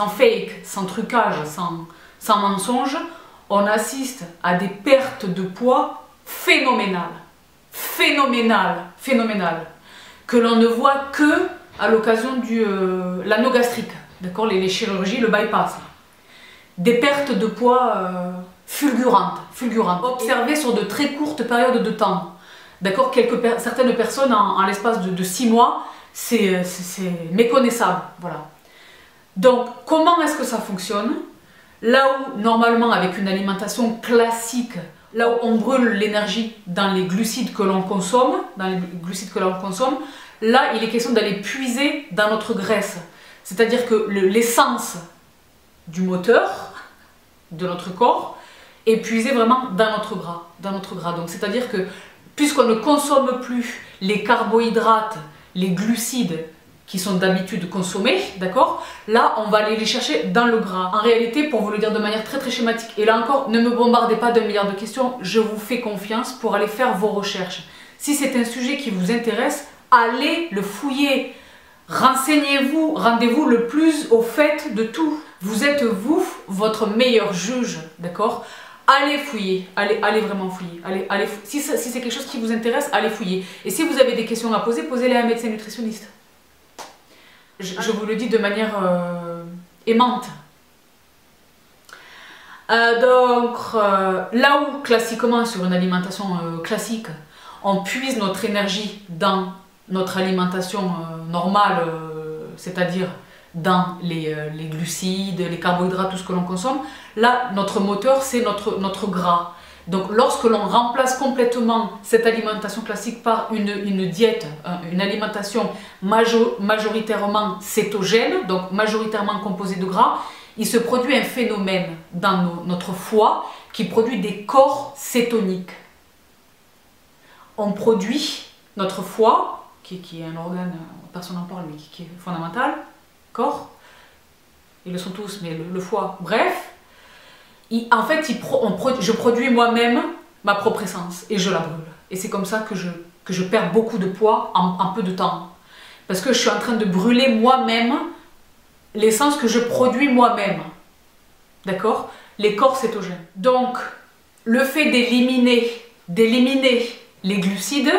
fake, sans trucage, sans mensonge, on assiste à des pertes de poids phénoménales, que l'on ne voit que à l'occasion de l'anneau gastrique, d'accord, les chirurgies, le bypass. Des pertes de poids fulgurantes, observées sur de très courtes périodes de temps. D'accord, certaines personnes en l'espace de 6 mois, c'est méconnaissable, voilà. Donc, comment est-ce que ça fonctionne? Là où, normalement, avec une alimentation classique, là où on brûle l'énergie dans les glucides que l'on consomme, là, il est question d'aller puiser dans notre graisse. C'est-à-dire que l'essence du moteur de notre corps est puisée vraiment dans notre gras. Donc, c'est-à-dire que, puisqu'on ne consomme plus les carbohydrates, les glucides qui sont d'habitude consommés, d'accord? Là, on va aller les chercher dans le gras. En réalité, pour vous le dire de manière très schématique, et là encore, ne me bombardez pas d'un milliard de questions, je vous fais confiance pour aller faire vos recherches. Si c'est un sujet qui vous intéresse, allez le fouiller. Renseignez-vous, rendez-vous le plus au fait de tout. Vous êtes vous, votre meilleur juge, d'accord? Allez fouiller, allez vraiment fouiller. Si c'est quelque chose qui vous intéresse, allez fouiller. Et si vous avez des questions à poser, posez-les à un médecin nutritionniste. Je vous le dis de manière aimante. Là où classiquement, sur une alimentation classique, on puise notre énergie dans notre alimentation normale, c'est-à-dire dans les glucides, les carbohydrates, tout ce que l'on consomme, là, notre moteur, c'est notre gras. Donc, lorsque l'on remplace complètement cette alimentation classique par une diète, une alimentation majoritairement cétogène, donc majoritairement composée de gras, il se produit un phénomène dans notre foie qui produit des corps cétoniques. On produit, notre foie, qui est un organe, personne n'en parle, mais qui est fondamental, corps, ils le sont tous, mais le foie, bref, en fait, je produis moi-même ma propre essence et je la brûle. Et c'est comme ça que je perds beaucoup de poids en peu de temps. Parce que je suis en train de brûler moi-même l'essence que je produis moi-même. D'accord? Les corps cétogènes. Donc, le fait d'éliminer les glucides,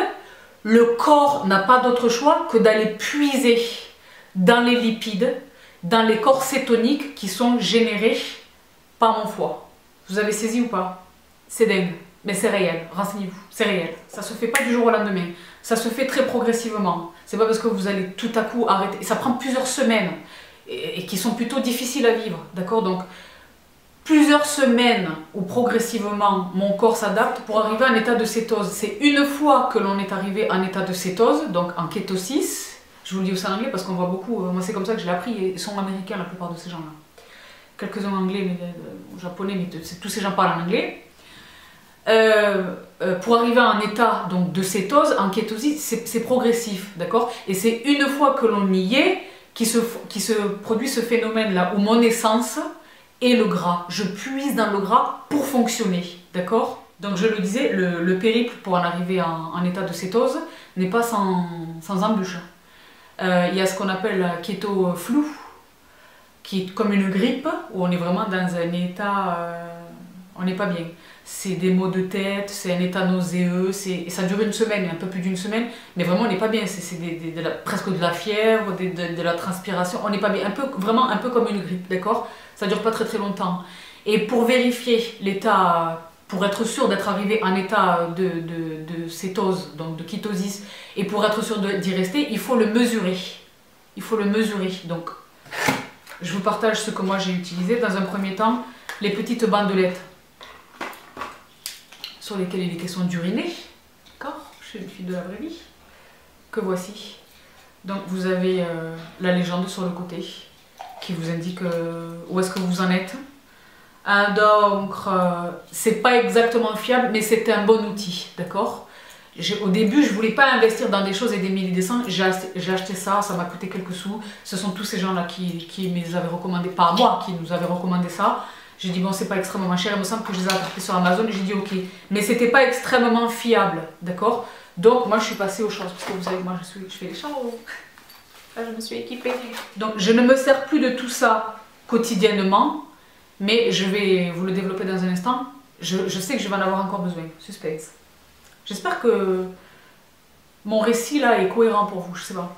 le corps n'a pas d'autre choix que d'aller puiser dans les lipides, dans les corps cétoniques qui sont générés par mon foie. Vous avez saisi ou pas? C'est dingue, mais c'est réel, renseignez-vous, c'est réel. Ça se fait pas du jour au lendemain, ça se fait très progressivement. C'est pas parce que vous allez tout à coup arrêter, ça prend plusieurs semaines et qui sont plutôt difficiles à vivre, d'accord? Donc, plusieurs semaines où progressivement mon corps s'adapte pour arriver à un état de cétose. C'est une fois que l'on est arrivé en état de cétose, donc en kétosis, je vous le dis aussi en anglais parce qu'on voit beaucoup, moi c'est comme ça que je l'ai appris, et ils sont américains la plupart de ces gens-là. Quelques-uns en anglais, mais japonais, mais tous ces gens parlent en anglais. Pour arriver à un état donc, de cétose, en kétosis, c'est progressif, d'accord? Et c'est une fois que l'on y est qui se produit ce phénomène-là, où mon essence est le gras. Je puise dans le gras pour fonctionner, d'accord? Donc je le disais, le périple pour en arriver en état de cétose n'est pas sans embûche. Il y a ce qu'on appelle la kéto flou, qui est comme une grippe, où on est vraiment dans un état... on n'est pas bien. C'est des maux de tête, c'est un état nauséeux, et ça dure une semaine, un peu plus d'une semaine, mais vraiment on n'est pas bien, c'est presque de la fièvre, de la transpiration, on n'est pas bien, vraiment un peu comme une grippe, d'accord? Ça dure pas très très longtemps. Et pour vérifier l'état, pour être sûr d'être arrivé en état de cétose, donc de kétosis, et pour être sûr d'y rester, il faut le mesurer. Il faut le mesurer. Donc, je vous partage ce que moi j'ai utilisé. Dans un premier temps, les petites bandelettes sur lesquelles il est question d'uriner. D'accord? Je suis une fille de la vraie vie. Que voici. Donc, vous avez la légende sur le côté qui vous indique où est-ce que vous en êtes. Donc, c'est pas exactement fiable, mais c'est un bon outil, d'accord? Au début, je voulais pas investir dans des choses et des milliers de cents. J'ai acheté ça, ça m'a coûté quelques sous. Ce sont tous ces gens-là qui me les avaient recommandés, pas moi, qui nous avaient recommandé ça. J'ai dit, bon, c'est pas extrêmement cher, il me semble que je les ai apportés sur Amazon, et j'ai dit, ok. Mais c'était pas extrêmement fiable, d'accord? Donc, moi, je suis passée aux choses, parce que vous savez que moi, je fais les choses. Là, je me suis équipée. Donc, je ne me sers plus de tout ça quotidiennement, mais je vais vous le développer dans un instant. Je sais que je vais en avoir encore besoin. Suspense. J'espère que mon récit là est cohérent pour vous, je sais pas.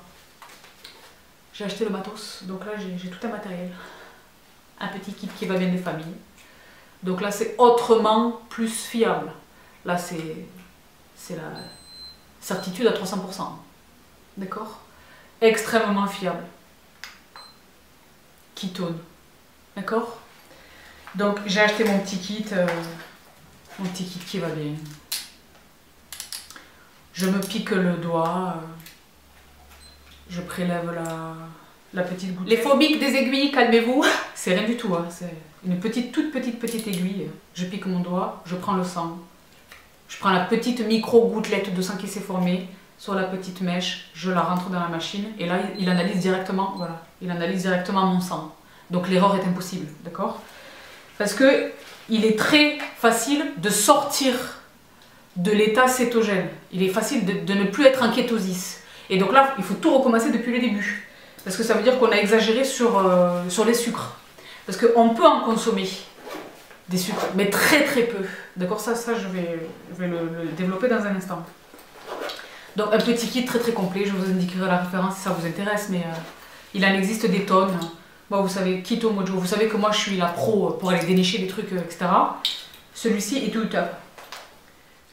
J'ai acheté le matos, donc là j'ai tout un matériel. Un petit kit qui va bien des familles. Donc là c'est autrement plus fiable. Là c'est la certitude à 300%. D'accord? Extrêmement fiable. Ketone. D'accord? Donc j'ai acheté mon petit kit qui va bien. Je me pique le doigt, je prélève la petite goutte. Les phobiques des aiguilles, calmez-vous. C'est rien du tout, hein. C'est une toute petite aiguille. Je pique mon doigt, je prends le sang. Je prends la petite micro-gouttelette de sang qui s'est formée sur la petite mèche, je la rentre dans la machine et là il analyse directement, voilà, il analyse directement mon sang. Donc l'erreur est impossible, d'accord? Parce que il est très facile de sortir de l'état cétogène. Il est facile de ne plus être en kétosis. Et donc là, il faut tout recommencer depuis le début. Parce que ça veut dire qu'on a exagéré sur les sucres. Parce qu'on peut en consommer des sucres, mais très très peu. D'accord? Ça je vais le développer dans un instant. Donc un petit kit très très complet, je vous indiquerai la référence si ça vous intéresse, mais il en existe des tonnes. Bon, vous savez, Keto Mojo, vous savez que moi je suis la pro pour aller dénicher des trucs, etc. Celui-ci est tout top.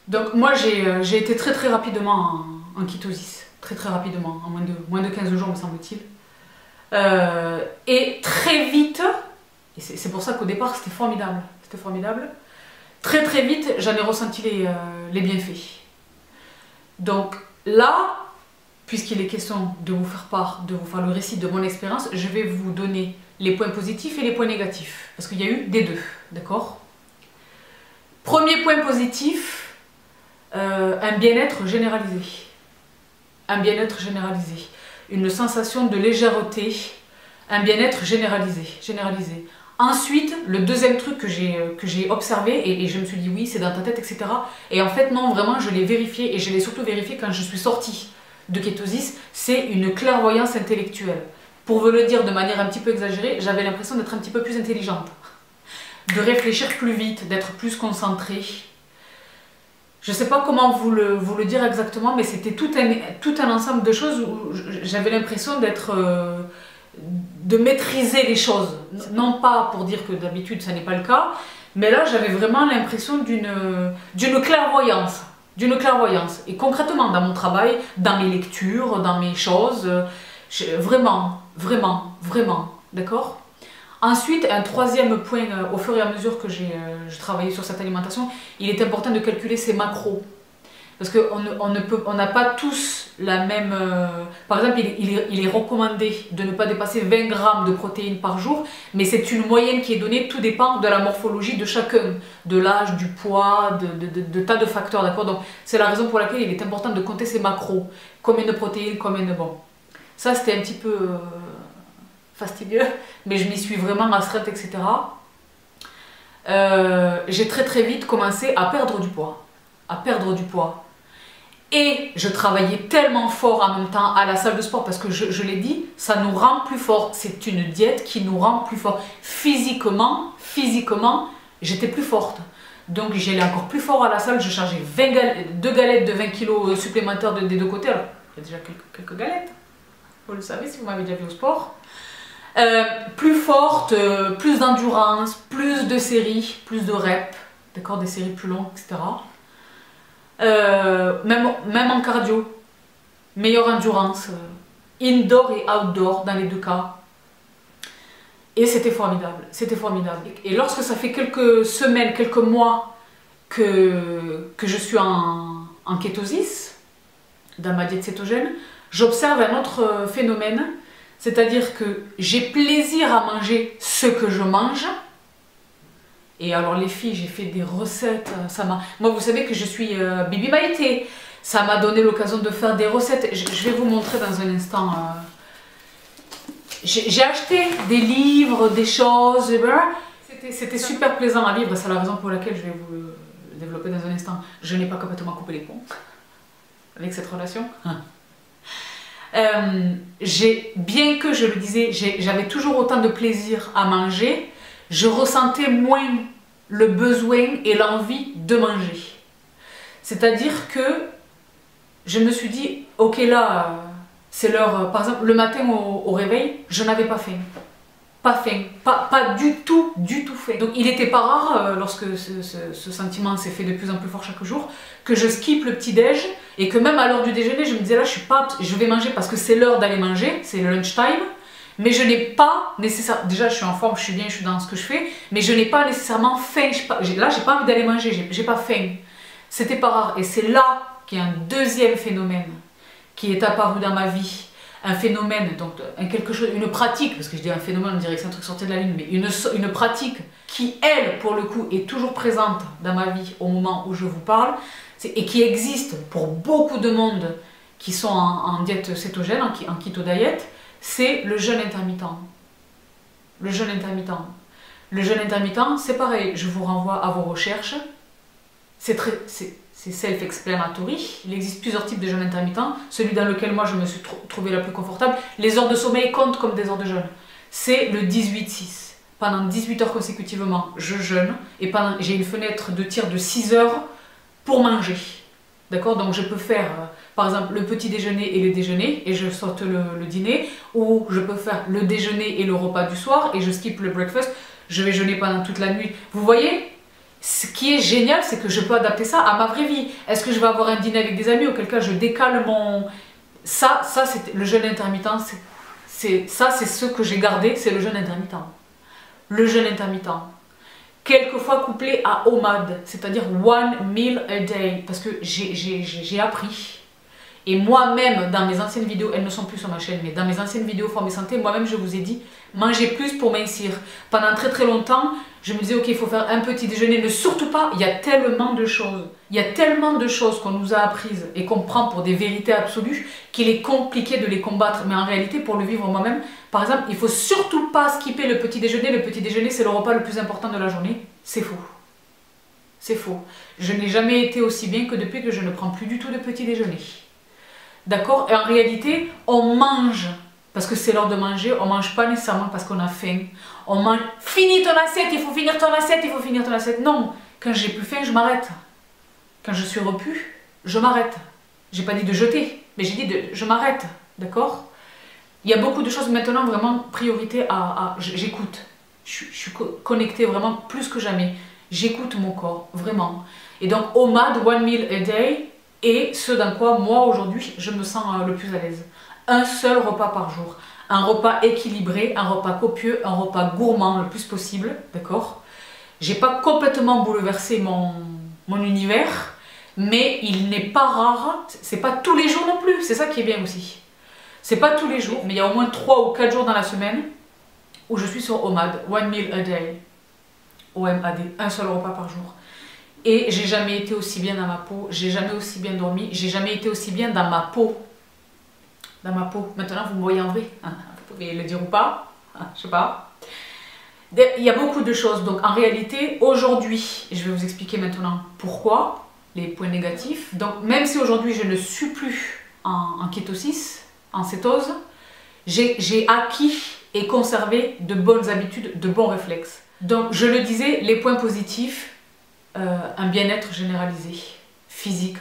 Donc moi j'ai été très très rapidement en kétosis, très rapidement, en moins de 15 jours me semble-t-il. Et très vite, et c'est pour ça qu'au départ c'était formidable, très vite j'en ai ressenti les bienfaits. Donc là, puisqu'il est question de vous faire part, de vous faire le récit de mon expérience, je vais vous donner les points positifs et les points négatifs, parce qu'il y a eu des deux, d'accord? Premier point positif, un bien-être généralisé. Un bien-être généralisé. Une sensation de légèreté, un bien-être généralisé. Ensuite, le deuxième truc que j'ai observé, et je me suis dit oui, c'est dans ta tête, etc. Et en fait, non, vraiment, je l'ai vérifié, et je l'ai surtout vérifié quand je suis sortie de kétosis, c'est une clairvoyance intellectuelle. Pour vous le dire de manière un petit peu exagérée, j'avais l'impression d'être un petit peu plus intelligente. de réfléchir plus vite, d'être plus concentré. Je ne sais pas comment vous le dire exactement, mais c'était tout un ensemble de choses où j'avais l'impression de maîtriser les choses. Non pas pour dire que d'habitude ça n'est pas le cas, mais là j'avais vraiment l'impression d'une clairvoyance. Et concrètement dans mon travail, dans mes lectures, dans mes choses, vraiment, d'accord? Ensuite, un troisième point, au fur et à mesure que j'ai travaillé sur cette alimentation, il est important de calculer ses macros. Parce qu'on n'a pas tous la même... par exemple, il est recommandé de ne pas dépasser 20 grammes de protéines par jour, mais c'est une moyenne qui est donnée, tout dépend de la morphologie de chacun, de l'âge, du poids, de tas de facteurs, d'accord? Donc c'est la raison pour laquelle il est important de compter ses macros, combien de protéines, combien de... Bon, ça c'était un petit peu fastidieux, mais je m'y suis vraiment astreinte, etc. J'ai très vite commencé à perdre du poids, Et je travaillais tellement fort en même temps à la salle de sport parce que je l'ai dit, ça nous rend plus fort. C'est une diète qui nous rend plus fort. Physiquement, j'étais plus forte. Donc j'allais encore plus fort à la salle, je chargeais 2 galettes de 20 kg supplémentaires des deux côtés. Alors, il y a déjà quelques galettes, vous le savez si vous m'avez déjà vu au sport. Plus forte, plus d'endurance, plus de séries, plus de reps, d'accord, des séries plus longues, etc. Même en cardio, meilleure endurance, indoor et outdoor dans les deux cas. Et c'était formidable, Et lorsque ça fait quelques semaines, quelques mois que je suis en kétosis, dans ma diète cétogène, j'observe un autre phénomène, c'est-à-dire que j'ai plaisir à manger ce que je mange. Et alors les filles, j'ai fait des recettes, moi vous savez que je suis Bibi Maïté, ça m'a donné l'occasion de faire des recettes, je vais vous montrer dans un instant. J'ai acheté des livres, des choses, c'était super plaisant à lire, c'est la raison pour laquelle je vais vous le développer dans un instant. Je n'ai pas complètement coupé les ponts avec cette relation. Bien que je le disais, j'avais toujours autant de plaisir à manger, je ressentais moins le besoin et l'envie de manger. C'est-à-dire que je me suis dit, ok là, c'est l'heure, par exemple le matin au réveil, je n'avais pas faim. Pas du tout faim. Donc il n'était pas rare, lorsque ce sentiment s'est fait de plus en plus fort chaque jour, que je skippe le petit-déj et que même à l'heure du déjeuner, je me disais là, je vais manger parce que c'est l'heure d'aller manger, c'est le lunchtime. Mais je n'ai pas nécessairement, déjà je suis en forme, je suis bien, je suis dans ce que je fais, mais je n'ai pas nécessairement faim, là j'ai pas envie d'aller manger, j'ai pas faim. C'était pas rare, et c'est là qu'il y a un deuxième phénomène qui est apparu dans ma vie. Un phénomène, donc une pratique, parce que je dis un phénomène, on dirait que c'est un truc sorti de la lune, mais une pratique qui, elle, pour le coup, est toujours présente dans ma vie au moment où je vous parle, et qui existe pour beaucoup de monde qui sont en diète cétogène, en keto diet, c'est le jeûne intermittent. Le jeûne intermittent, c'est pareil, je vous renvoie à vos recherches. C'est self-explanatory. Il existe plusieurs types de jeûne intermittent. Celui dans lequel moi je me suis trouvée la plus confortable. Les heures de sommeil comptent comme des heures de jeûne. C'est le 18-6. Pendant 18 heures consécutivement, je jeûne et j'ai une fenêtre de tir de 6 heures pour manger. D'accord? Donc je peux faire par exemple le petit déjeuner et le déjeuner et je saute le dîner, ou je peux faire le déjeuner et le repas du soir et je skip le breakfast. Je vais jeûner pendant toute la nuit. Vous voyez? Ce qui est génial, c'est que je peux adapter ça à ma vraie vie. Est-ce que je vais avoir un dîner avec des amis, auquel cas je décale mon... Ça c'est le jeûne intermittent, c'est ce que j'ai gardé, c'est le jeûne intermittent. Le jeûne intermittent. Quelquefois couplé à OMAD, c'est-à-dire one meal a day, parce que j'ai appris. Et moi-même, dans mes anciennes vidéos, elles ne sont plus sur ma chaîne, mais dans mes anciennes vidéos Forme et Santé, moi-même je vous ai dit, mangez plus pour mincir. Pendant très longtemps, je me disais, ok, il faut faire un petit déjeuner, ne surtout pas, il y a tellement de choses. Il y a tellement de choses qu'on nous a apprises et qu'on prend pour des vérités absolues qu'il est compliqué de les combattre. Mais en réalité, pour le vivre moi-même, par exemple, il ne faut surtout pas skipper le petit déjeuner. Le petit déjeuner, c'est le repas le plus important de la journée. C'est faux. C'est faux. Je n'ai jamais été aussi bien que depuis que je ne prends plus du tout de petit déjeuner. D'accord? Et en réalité, on mange parce que c'est l'heure de manger, on mange pas nécessairement parce qu'on a faim. On mange, finis ton assiette, il faut finir ton assiette, il faut finir ton assiette. Non, quand j'ai plus faim, je m'arrête. Quand je suis repu, je m'arrête. J'ai pas dit de jeter, mais j'ai dit je m'arrête, d'accord? Il y a beaucoup de choses maintenant, vraiment, priorité j'écoute. Je suis connectée vraiment plus que jamais. J'écoute mon corps, vraiment. Et donc, OMAD, One Meal a Day, est ce dans quoi, moi, aujourd'hui, je me sens le plus à l'aise. Un seul repas par jour. Un repas équilibré, un repas copieux, un repas gourmand le plus possible, d'accord? J'ai pas complètement bouleversé mon univers, mais il n'est pas rare, c'est pas tous les jours non plus, c'est ça qui est bien aussi. C'est pas tous les jours, mais il y a au moins 3 ou 4 jours dans la semaine où je suis sur OMAD, One Meal a Day, OMAD, un seul repas par jour. Et j'ai jamais été aussi bien dans ma peau, j'ai jamais aussi bien dormi, j'ai jamais été aussi bien dans ma peau. Dans ma peau. Maintenant, vous me voyez en vrai. Vous pouvez le dire ou pas, je sais pas. Il y a beaucoup de choses. Donc, en réalité, aujourd'hui, je vais vous expliquer maintenant pourquoi, les points négatifs. Donc, même si aujourd'hui, je ne suis plus en kétosis, en cétose, j'ai acquis et conservé de bonnes habitudes, de bons réflexes. Donc, je le disais, les points positifs, un bien-être généralisé, physique,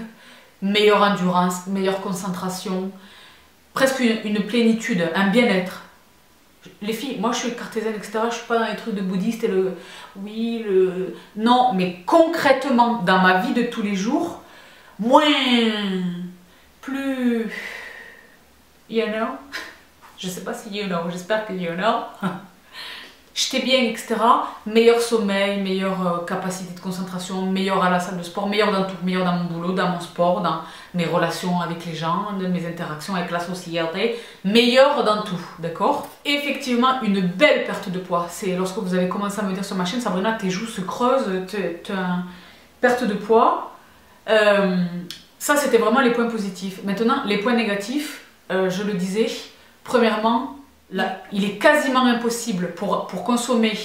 meilleure endurance, meilleure concentration, presque une plénitude, un bien-être. Les filles, moi je suis cartésienne, etc. Je suis pas dans les trucs de bouddhiste et non, mais concrètement, dans ma vie de tous les jours, moins, plus, you know, je sais pas si you know, j'espère que you know. J'étais bien, etc. Meilleur sommeil, meilleure capacité de concentration, meilleur à la salle de sport, meilleur dans tout, meilleur dans mon boulot, dans mon sport, dans mes relations avec les gens, mes interactions avec la société, meilleur dans tout, d'accord? Effectivement, une belle perte de poids. C'est lorsque vous avez commencé à me dire sur ma chaîne, Sabrina, tes joues se creusent, tu as une perte de poids. Ça, c'était vraiment les points positifs. Maintenant, les points négatifs, je le disais, premièrement, là, il est quasiment impossible pour consommer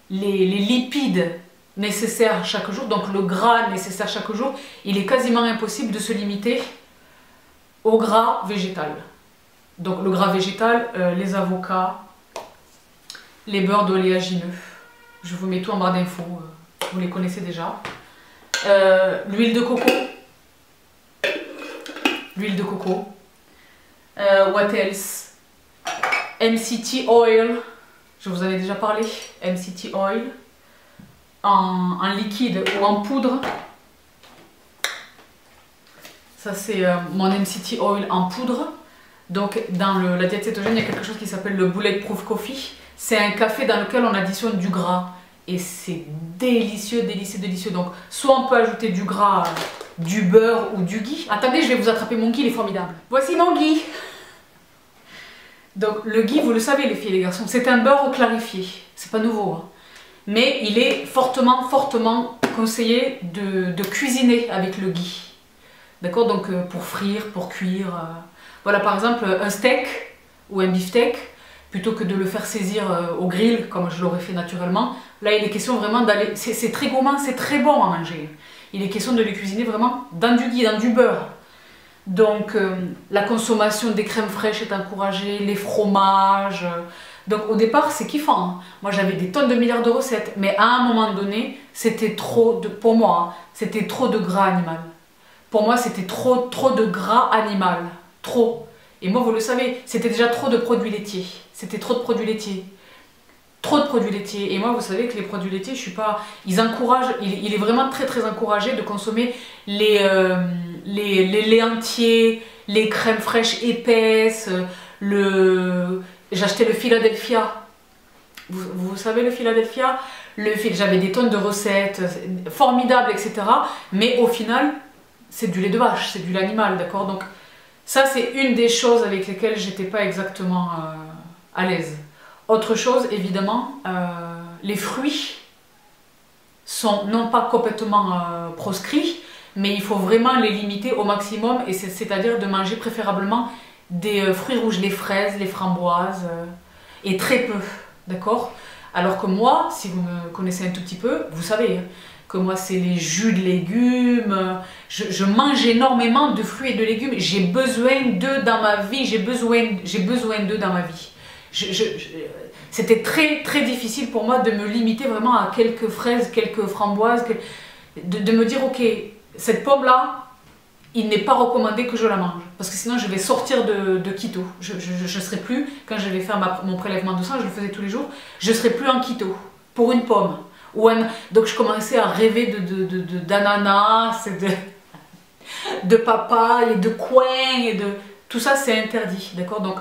les lipides nécessaires chaque jour, donc le gras nécessaire chaque jour, il est quasiment impossible de se limiter au gras végétal. Donc le gras végétal, les avocats, les beurres d'oléagineux, je vous mets tout en barre d'infos, vous les connaissez déjà. L'huile de coco, what else? MCT oil, je vous en ai déjà parlé, MCT oil, en liquide ou en poudre. Ça c'est mon MCT oil en poudre. Donc dans la diète cétogène, il y a quelque chose qui s'appelle le Bulletproof Coffee. C'est un café dans lequel on additionne du gras. Et c'est délicieux, délicieux, délicieux. Donc soit on peut ajouter du gras, du beurre ou du ghee. Attendez, je vais vous attraper mon ghee, il est formidable. Voici mon ghee. Donc le ghee, vous le savez les filles et les garçons, c'est un beurre clarifié, c'est pas nouveau, hein. Mais il est fortement, fortement conseillé de cuisiner avec le ghee. D'accord? Donc pour frire, pour cuire, voilà par exemple un steak ou un beefsteak, plutôt que de le faire saisir au grill comme je l'aurais fait naturellement, là il est question vraiment d'aller, c'est très gourmand, c'est très bon à manger. Il est question de le cuisiner vraiment dans du ghee, dans du beurre. Donc la consommation des crèmes fraîches est encouragée, les fromages. Donc au départ c'est kiffant, hein. Moi j'avais des tonnes de milliards de recettes, mais à un moment donné c'était trop de, pour moi, hein, c'était trop de gras animal. Pour moi c'était trop de gras animal, trop. Et moi vous le savez, c'était déjà trop de produits laitiers, c'était trop de produits laitiers. Trop de produits laitiers. Et moi, vous savez que les produits laitiers, je suis pas... Ils encouragent, il est vraiment très encouragé de consommer les laits entiers, les crèmes fraîches épaisses, j'ai acheté le Philadelphia. Vous savez le Philadelphia? J'avais des tonnes de recettes, formidables, etc. Mais au final, c'est du lait de vache, c'est du lait animal, d'accord? Donc ça, c'est une des choses avec lesquelles j'étais pas exactement à l'aise. Autre chose, évidemment, les fruits sont non pas complètement proscrits, mais il faut vraiment les limiter au maximum, et c'est-à-dire de manger préférablement des fruits rouges, les fraises, les framboises, et très peu, d'accord? Alors que moi, si vous me connaissez un tout petit peu, vous savez, que moi c'est les jus de légumes. Je mange énormément de fruits et de légumes. J'ai besoin d'eux dans ma vie. J'ai besoin d'eux dans ma vie. C'était très très difficile pour moi de me limiter vraiment à quelques fraises, quelques framboises, de me dire ok, cette pomme là, il n'est pas recommandé que je la mange parce que sinon je vais sortir de keto. Je ne serai plus, quand je vais faire mon prélèvement de sang, je le faisais tous les jours, je ne serai plus en keto pour une pomme. Donc je commençais à rêver d'ananas, de papaye, de coin, tout ça c'est interdit, d'accord? Donc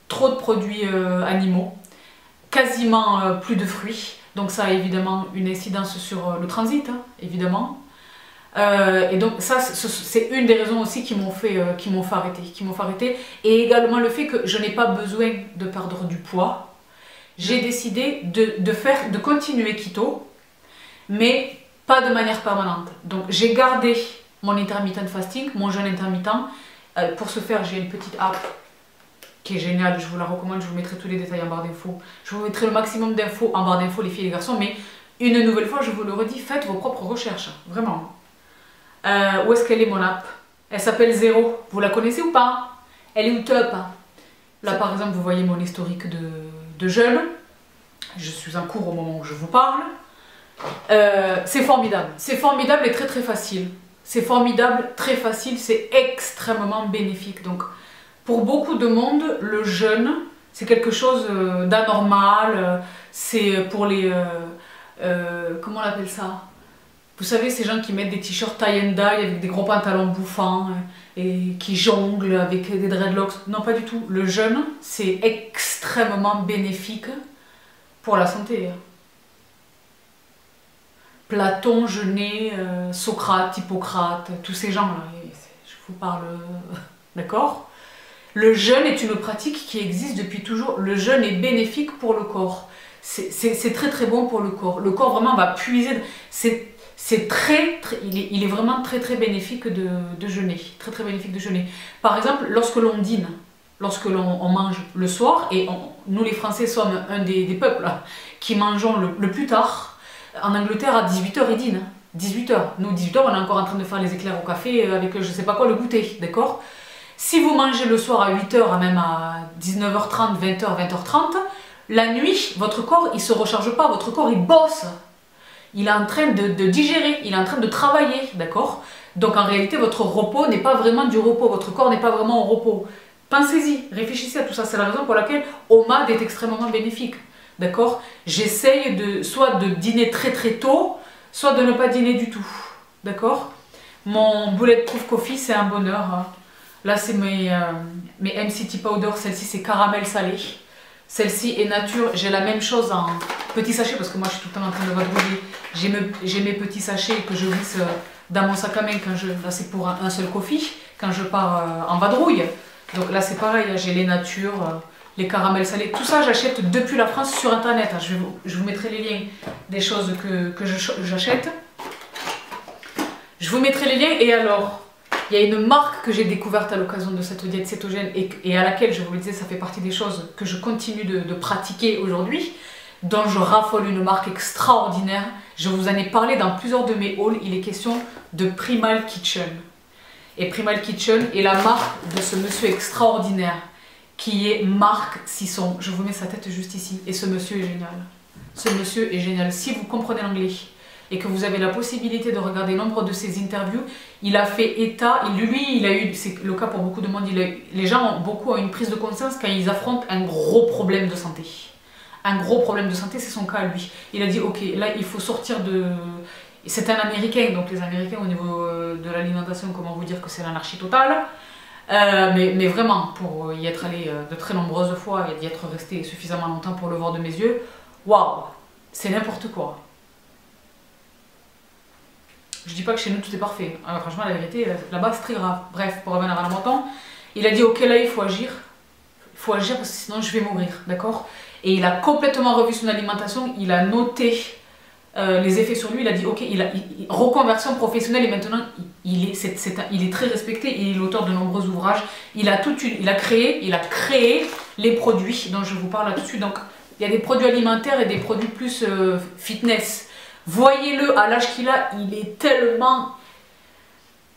trop de produits animaux, quasiment plus de fruits, donc ça a évidemment une incidence sur le transit, hein, évidemment. Et donc ça c'est une des raisons aussi qui m'ont fait arrêter, et également le fait que je n'ai pas besoin de perdre du poids. J'ai décidé de continuer keto, mais pas de manière permanente. Donc j'ai gardé mon intermittent fasting, mon jeûne intermittent. Pour ce faire, j'ai une petite app qui est géniale, je vous la recommande, je vous mettrai tous les détails en barre d'infos. Je vous mettrai le maximum d'infos en barre d'infos, les filles et les garçons, mais une nouvelle fois, je vous le redis, faites vos propres recherches, vraiment. Où est-ce qu'elle est mon app? Elle s'appelle Zéro, vous la connaissez ou pas? Elle est au top. Là par exemple, vous voyez mon historique de jeûne. Je suis en cours au moment où je vous parle. C'est formidable et très très facile. C'est formidable, très facile, c'est extrêmement bénéfique. Donc pour beaucoup de monde, le jeûne, c'est quelque chose d'anormal. C'est pour les... comment on appelle ça? Vous savez, ces gens qui mettent des t-shirts tie and dye avec des gros pantalons bouffants et qui jonglent avec des dreadlocks. Non, pas du tout. Le jeûne, c'est extrêmement bénéfique pour la santé. Platon jeûnait, Socrate, Hippocrate, tous ces gens-là. Je vous parle... D'accord? Le jeûne est une pratique qui existe depuis toujours. Le jeûne est bénéfique pour le corps. C'est très très bon pour le corps. Le corps vraiment va puiser... il est vraiment très très bénéfique de jeûner. Très très bénéfique de jeûner. Par exemple, lorsque l'on dîne, lorsque l'on mange le soir, et nous les Français sommes un des peuples qui mangeons le plus tard. En Angleterre, à 18 h, ils dînent. 18 h. Nous, 18 h, on est encore en train de faire les éclairs au café avec je sais pas quoi, le goûter, d'accord? Si vous mangez le soir à 8 h, même à 19 h 30, 20 h, 20 h 30, la nuit, votre corps, il se recharge pas, votre corps, il bosse. Il est en train de digérer, il est en train de travailler, d'accord? Donc en réalité, votre repos n'est pas vraiment du repos, votre corps n'est pas vraiment au repos. Pensez-y, réfléchissez à tout ça, c'est la raison pour laquelle OMAD est extrêmement bénéfique. D'accord? J'essaye soit de dîner très très tôt, soit de ne pas dîner du tout. D'accord? Mon Bulletproof Coffee, c'est un bonheur. Là, c'est mes MCT Powder. Celle-ci, c'est caramel salé. Celle-ci est nature. J'ai la même chose en petit sachet parce que moi, je suis tout le temps en train de vadrouiller. J'ai mes petits sachets que je glisse dans mon sac à main quand là, c'est pour un seul coffee, quand je pars en vadrouille. Donc là, c'est pareil. J'ai les natures. Les caramels salés, tout ça j'achète depuis la France sur internet. Je vous mettrai les liens des choses que j'achète. Je vous mettrai les liens. Et alors, il y a une marque que j'ai découverte à l'occasion de cette diète cétogène et à laquelle, je vous le disais, ça fait partie des choses que je continue de pratiquer aujourd'hui, dont je raffole, une marque extraordinaire. Je vous en ai parlé dans plusieurs de mes hauls. Il est question de Primal Kitchen. Et Primal Kitchen est la marque de ce monsieur extraordinaire qui est Marc Sisson. Je vous mets sa tête juste ici. Et ce monsieur est génial. Ce monsieur est génial. Si vous comprenez l'anglais et que vous avez la possibilité de regarder nombre de ses interviews, il a fait état, il a eu, c'est le cas pour beaucoup de monde, les gens ont une prise de conscience quand ils affrontent un gros problème de santé. Un gros problème de santé, c'est son cas à lui. Il a dit, ok, là il faut sortir de... C'est un Américain, donc les Américains au niveau de l'alimentation, comment vous dire que c'est l'anarchie totale. Mais vraiment, pour y être allé de très nombreuses fois et d'y être resté suffisamment longtemps pour le voir de mes yeux, waouh, c'est n'importe quoi. Je dis pas que chez nous tout est parfait. Alors, franchement, la vérité, là-bas c'est très grave. Bref, pour revenir à la montant, il a dit ok, là il faut agir. Il faut agir parce que sinon je vais mourir, d'accord? Et il a complètement revu son alimentation, il a noté les effets sur lui, il a dit ok, reconversion professionnelle et maintenant il est très respecté, il est l'auteur de nombreux ouvrages, il a créé les produits dont je vous parle là tout de suite. Donc il y a des produits alimentaires et des produits plus fitness. Voyez-le à l'âge qu'il a, il est tellement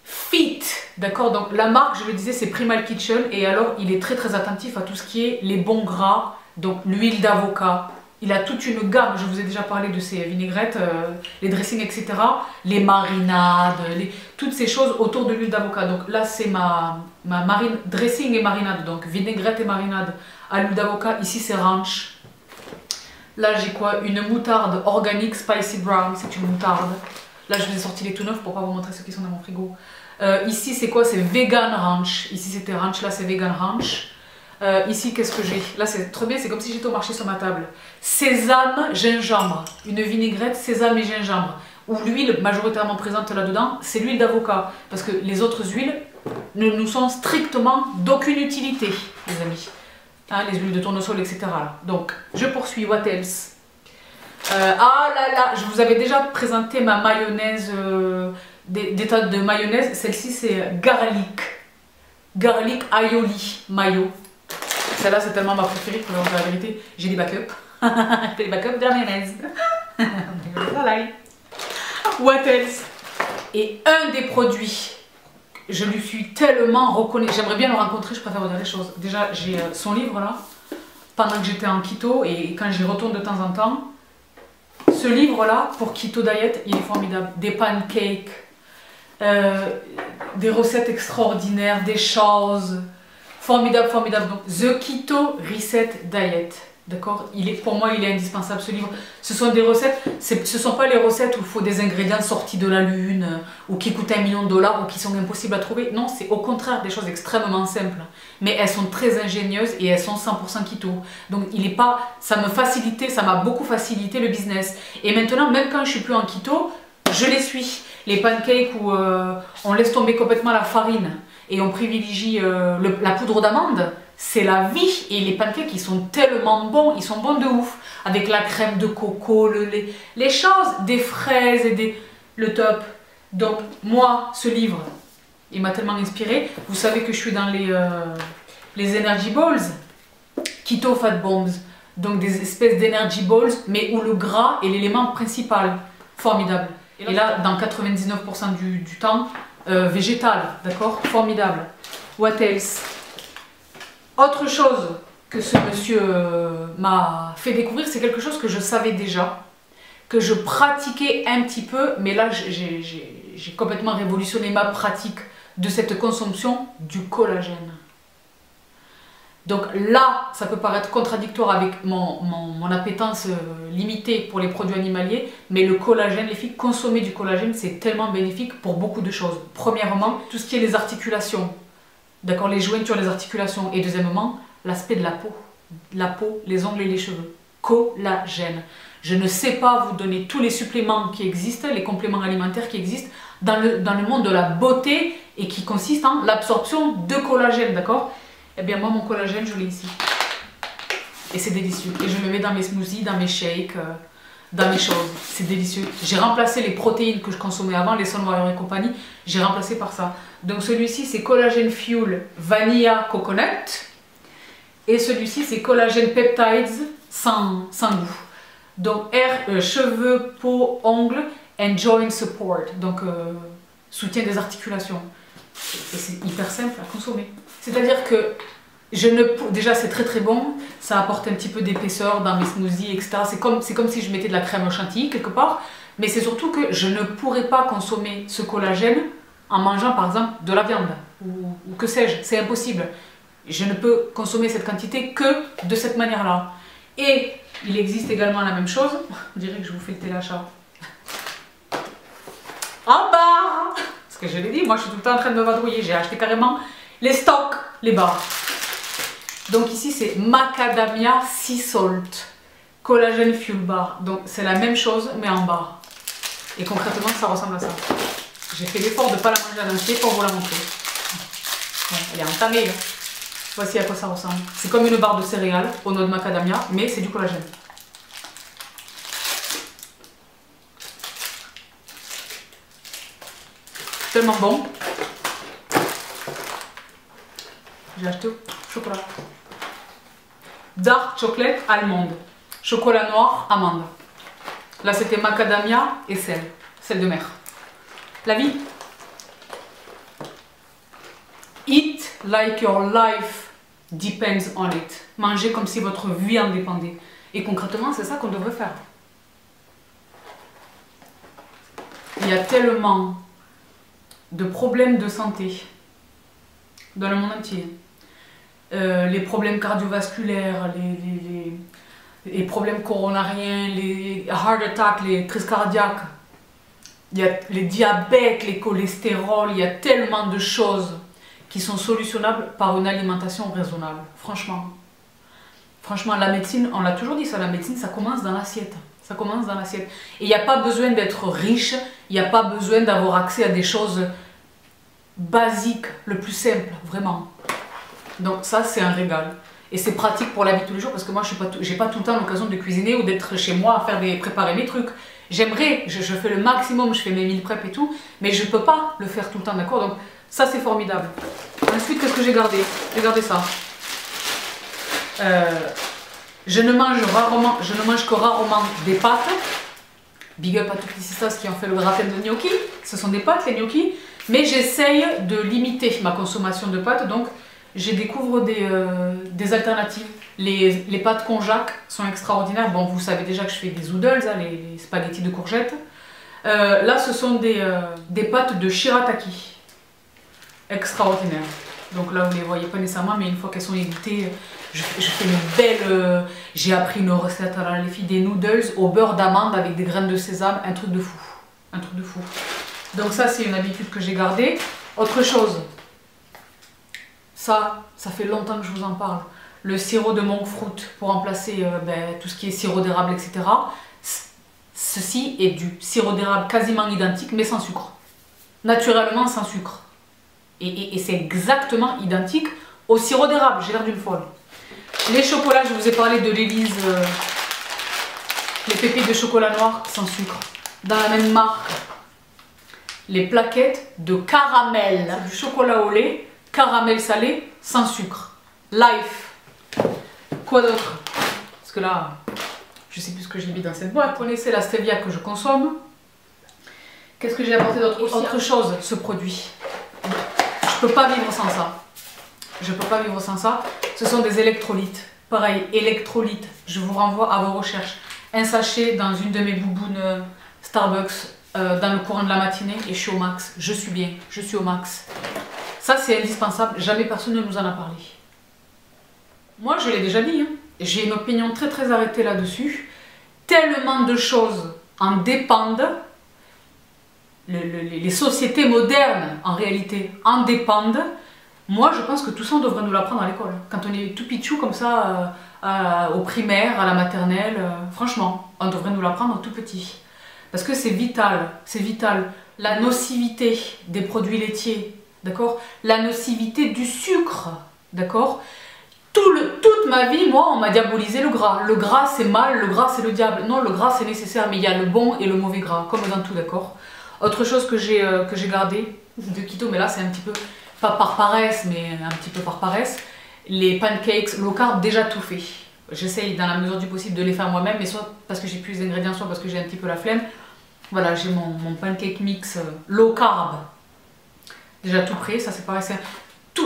fit, d'accord? Donc la marque, je le disais, c'est Primal Kitchen, et alors il est très très attentif à tout ce qui est les bons gras, donc l'huile d'avocat. Il a toute une gamme, je vous ai déjà parlé de ces vinaigrettes, les dressings, etc. Les marinades, toutes ces choses autour de l'huile d'avocat. Donc là, c'est ma dressing et marinade, donc vinaigrette et marinade à l'huile d'avocat. Ici, c'est ranch. Là, j'ai quoi? Une moutarde organique spicy brown, c'est une moutarde. Là, je vous ai sorti les tout neufs pour pas vous montrer ceux qui sont dans mon frigo. Ici, c'est quoi? C'est vegan ranch. Ici, c'était ranch, là, c'est vegan ranch. Ici, qu'est-ce que j'ai? Là, c'est trop bien, c'est comme si j'étais au marché sur ma table. Sésame, gingembre. Une vinaigrette, sésame et gingembre. Où l'huile majoritairement présente là-dedans, c'est l'huile d'avocat. Parce que les autres huiles ne nous sont strictement d'aucune utilité, les amis. Hein, les huiles de tournesol, etc. Donc, je poursuis. What else? Ah là là, je vous avais déjà présenté ma mayonnaise, des tas de mayonnaise. Celle-ci, c'est garlic. Garlic aioli mayo. Celle-là, c'est tellement ma préférée, pour dire la vérité. J'ai des backups. J'ai des backups de la mayonnaise. What else? Et un des produits, je lui suis tellement reconnaissante. J'aimerais bien le rencontrer, je préfère vous dire les choses. Déjà, j'ai son livre là, pendant que j'étais en keto, et quand j'y retourne de temps en temps. Ce livre là, pour Keto Diet, il est formidable. Des pancakes, des recettes extraordinaires, des choses. Formidable, formidable. Donc, The Keto Reset Diet. D'accord? Pour moi, il est indispensable ce livre. Ce sont des recettes, ce ne sont pas les recettes où il faut des ingrédients sortis de la lune, ou qui coûtent $1 million, ou qui sont impossibles à trouver. Non, c'est au contraire des choses extrêmement simples. Mais elles sont très ingénieuses et elles sont 100% keto. Donc, ça m'a beaucoup facilité le business. Et maintenant, même quand je suis plus en keto, je les suis. Les pancakes où on laisse tomber complètement la farine et on privilégie la poudre d'amande, c'est la vie. Et les pancakes, ils sont tellement bons, ils sont bons de ouf. Avec la crème de coco, les choses, des fraises et le top. Donc moi, ce livre, il m'a tellement inspiré. Vous savez que je suis dans les Energy Balls, Keto Fat Bombs. Donc des espèces d'Energy Balls, mais où le gras est l'élément principal. Formidable. Et là, dans 99% du temps, végétal, d'accord? Formidable. What else? Autre chose que ce monsieur m'a fait découvrir, c'est quelque chose que je savais déjà, que je pratiquais un petit peu, mais là, j'ai complètement révolutionné ma pratique de cette consommation du collagène. Donc là, ça peut paraître contradictoire avec mon appétence limitée pour les produits animaliers, mais le collagène, les filles, consommer du collagène, c'est tellement bénéfique pour beaucoup de choses. Premièrement, tout ce qui est les articulations, d'accord, les jointures, les articulations, et deuxièmement, l'aspect de la peau, les ongles et les cheveux. Collagène. Je ne sais pas vous donner tous les suppléments qui existent, les compléments alimentaires qui existent dans le monde de la beauté et qui consistent en l'absorption de collagène, d'accord? Eh bien moi, mon collagène, je l'ai ici. Et c'est délicieux. Et je le mets dans mes smoothies, dans mes shakes, dans mes choses. C'est délicieux. J'ai remplacé les protéines que je consommais avant, les Sunwire et compagnie, j'ai remplacé par ça. Donc celui-ci, c'est Collagen Fuel Vanilla Coconut. Et celui-ci, c'est Collagen Peptides sans goût. Donc cheveux, peau, ongles and joint support. Donc soutien des articulations. Et c'est hyper simple à consommer. C'est-à-dire que déjà c'est très très bon, ça apporte un petit peu d'épaisseur dans mes smoothies, etc. C'est comme si je mettais de la crème chantilly quelque part, mais c'est surtout que je ne pourrais pas consommer ce collagène en mangeant par exemple de la viande, ou que sais-je, c'est impossible. Je ne peux consommer cette quantité que de cette manière-là. Et il existe également la même chose, on dirait que je vous fais le téléachat. En barre! Parce que je l'ai dit, moi je suis tout le temps en train de me vadrouiller, j'ai acheté carrément les stocks, les barres. Donc ici c'est Macadamia Sea Salt Collagen Fuel Bar. Donc c'est la même chose mais en barre. Et concrètement ça ressemble à ça. J'ai fait l'effort de ne pas la manger à l'entier pour vous la montrer. Bon, elle est entamée. Voici à quoi ça ressemble. C'est comme une barre de céréales aux noix de macadamia, mais c'est du collagène. Tellement bon. J'ai acheté au chocolat. Dark chocolate almond. Chocolat noir amande. Là, c'était macadamia et sel de mer. La vie. Eat like your life depends on it. Mangez comme si votre vie en dépendait. Et concrètement, c'est ça qu'on devrait faire. Il y a tellement de problèmes de santé dans le monde entier. Les problèmes cardiovasculaires, les problèmes coronariens, les heart attacks, les crises cardiaques, il y a les diabètes, les cholestérols, il y a tellement de choses qui sont solutionnables par une alimentation raisonnable. Franchement, la médecine, on l'a toujours dit ça, la médecine, ça commence dans l'assiette. Ça commence dans l'assiette. Et il n'y a pas besoin d'être riche, il n'y a pas besoin d'avoir accès à des choses basiques, le plus simple, vraiment. Donc ça, c'est un régal. Et c'est pratique pour la vie de tous les jours parce que moi, je n'ai pas tout le temps l'occasion de cuisiner ou d'être chez moi à préparer mes trucs. J'aimerais, je fais le maximum, je fais mes meal prep et tout, mais je ne peux pas le faire tout le temps, d'accord? Donc ça, c'est formidable. Ensuite, qu'est-ce que j'ai gardé? J'ai gardé ça. Je ne mange que rarement des pâtes. Big up à toutes les sisters qui ont fait le gratin de gnocchi. Ce sont des pâtes, les gnocchi. Mais j'essaye de limiter ma consommation de pâtes. Donc, je découvre des alternatives. Les pâtes konjac sont extraordinaires. Bon, vous savez déjà que je fais des oodles, hein, les spaghettis de courgettes. Là, ce sont des pâtes de shirataki. Extraordinaires. Donc là, vous ne les voyez pas nécessairement, mais une fois qu'elles sont égouttées, je fais une belle... j'ai appris une recette à les filles, des noodles au beurre d'amande avec des graines de sésame, un truc de fou. Un truc de fou. Donc ça, c'est une habitude que j'ai gardée. Autre chose, ça fait longtemps que je vous en parle. Le sirop de monk fruit pour remplacer tout ce qui est sirop d'érable, etc. Ceci est du sirop d'érable quasiment identique, mais sans sucre. Naturellement sans sucre. Et c'est exactement identique au sirop d'érable, j'ai l'air d'une folle. Les chocolats, je vous ai parlé de l'Élise, les pépites de chocolat noir sans sucre. Dans la même marque, les plaquettes de caramel, du chocolat au lait, caramel salé, sans sucre. Life. Quoi d'autre? Parce que là, je sais plus ce que j'ai mis dans cette boîte. Vous connaissez la stevia que je consomme. Qu'est-ce que j'ai apporté d'autre? Autre chose, ce produit. Je peux pas vivre sans ça. Je peux pas vivre sans ça. Ce sont des électrolytes. Pareil, électrolytes. Je vous renvoie à vos recherches. Un sachet dans une de mes boubounes Starbucks dans le courant de la matinée et je suis au max. Je suis bien, je suis au max. Ça, c'est indispensable. Jamais personne ne nous en a parlé. Moi, je l'ai déjà dit. Hein. J'ai une opinion très très arrêtée là-dessus. Tellement de choses en dépendent. Les sociétés modernes, en réalité, en dépendent. Moi, je pense que tout ça, on devrait nous l'apprendre à l'école. Quand on est tout pitchou comme ça, au primaire, à la maternelle, franchement, on devrait nous l'apprendre tout petit. Parce que c'est vital, c'est vital. La nocivité des produits laitiers, d'accord? La nocivité du sucre, d'accord? Toute ma vie, moi, on m'a diabolisé le gras. Le gras, c'est mal, le gras, c'est le diable. Non, le gras, c'est nécessaire, mais il y a le bon et le mauvais gras, comme dans tout, d'accord? Autre chose que j'ai gardé de keto, mais là c'est un petit peu, pas par paresse, mais un petit peu par paresse, les pancakes low carb déjà tout fait. J'essaye dans la mesure du possible de les faire moi-même, mais soit parce que j'ai plus d'ingrédients, soit parce que j'ai un petit peu la flemme. Voilà, j'ai mon pancake mix low carb, déjà tout prêt, ça c'est pareil.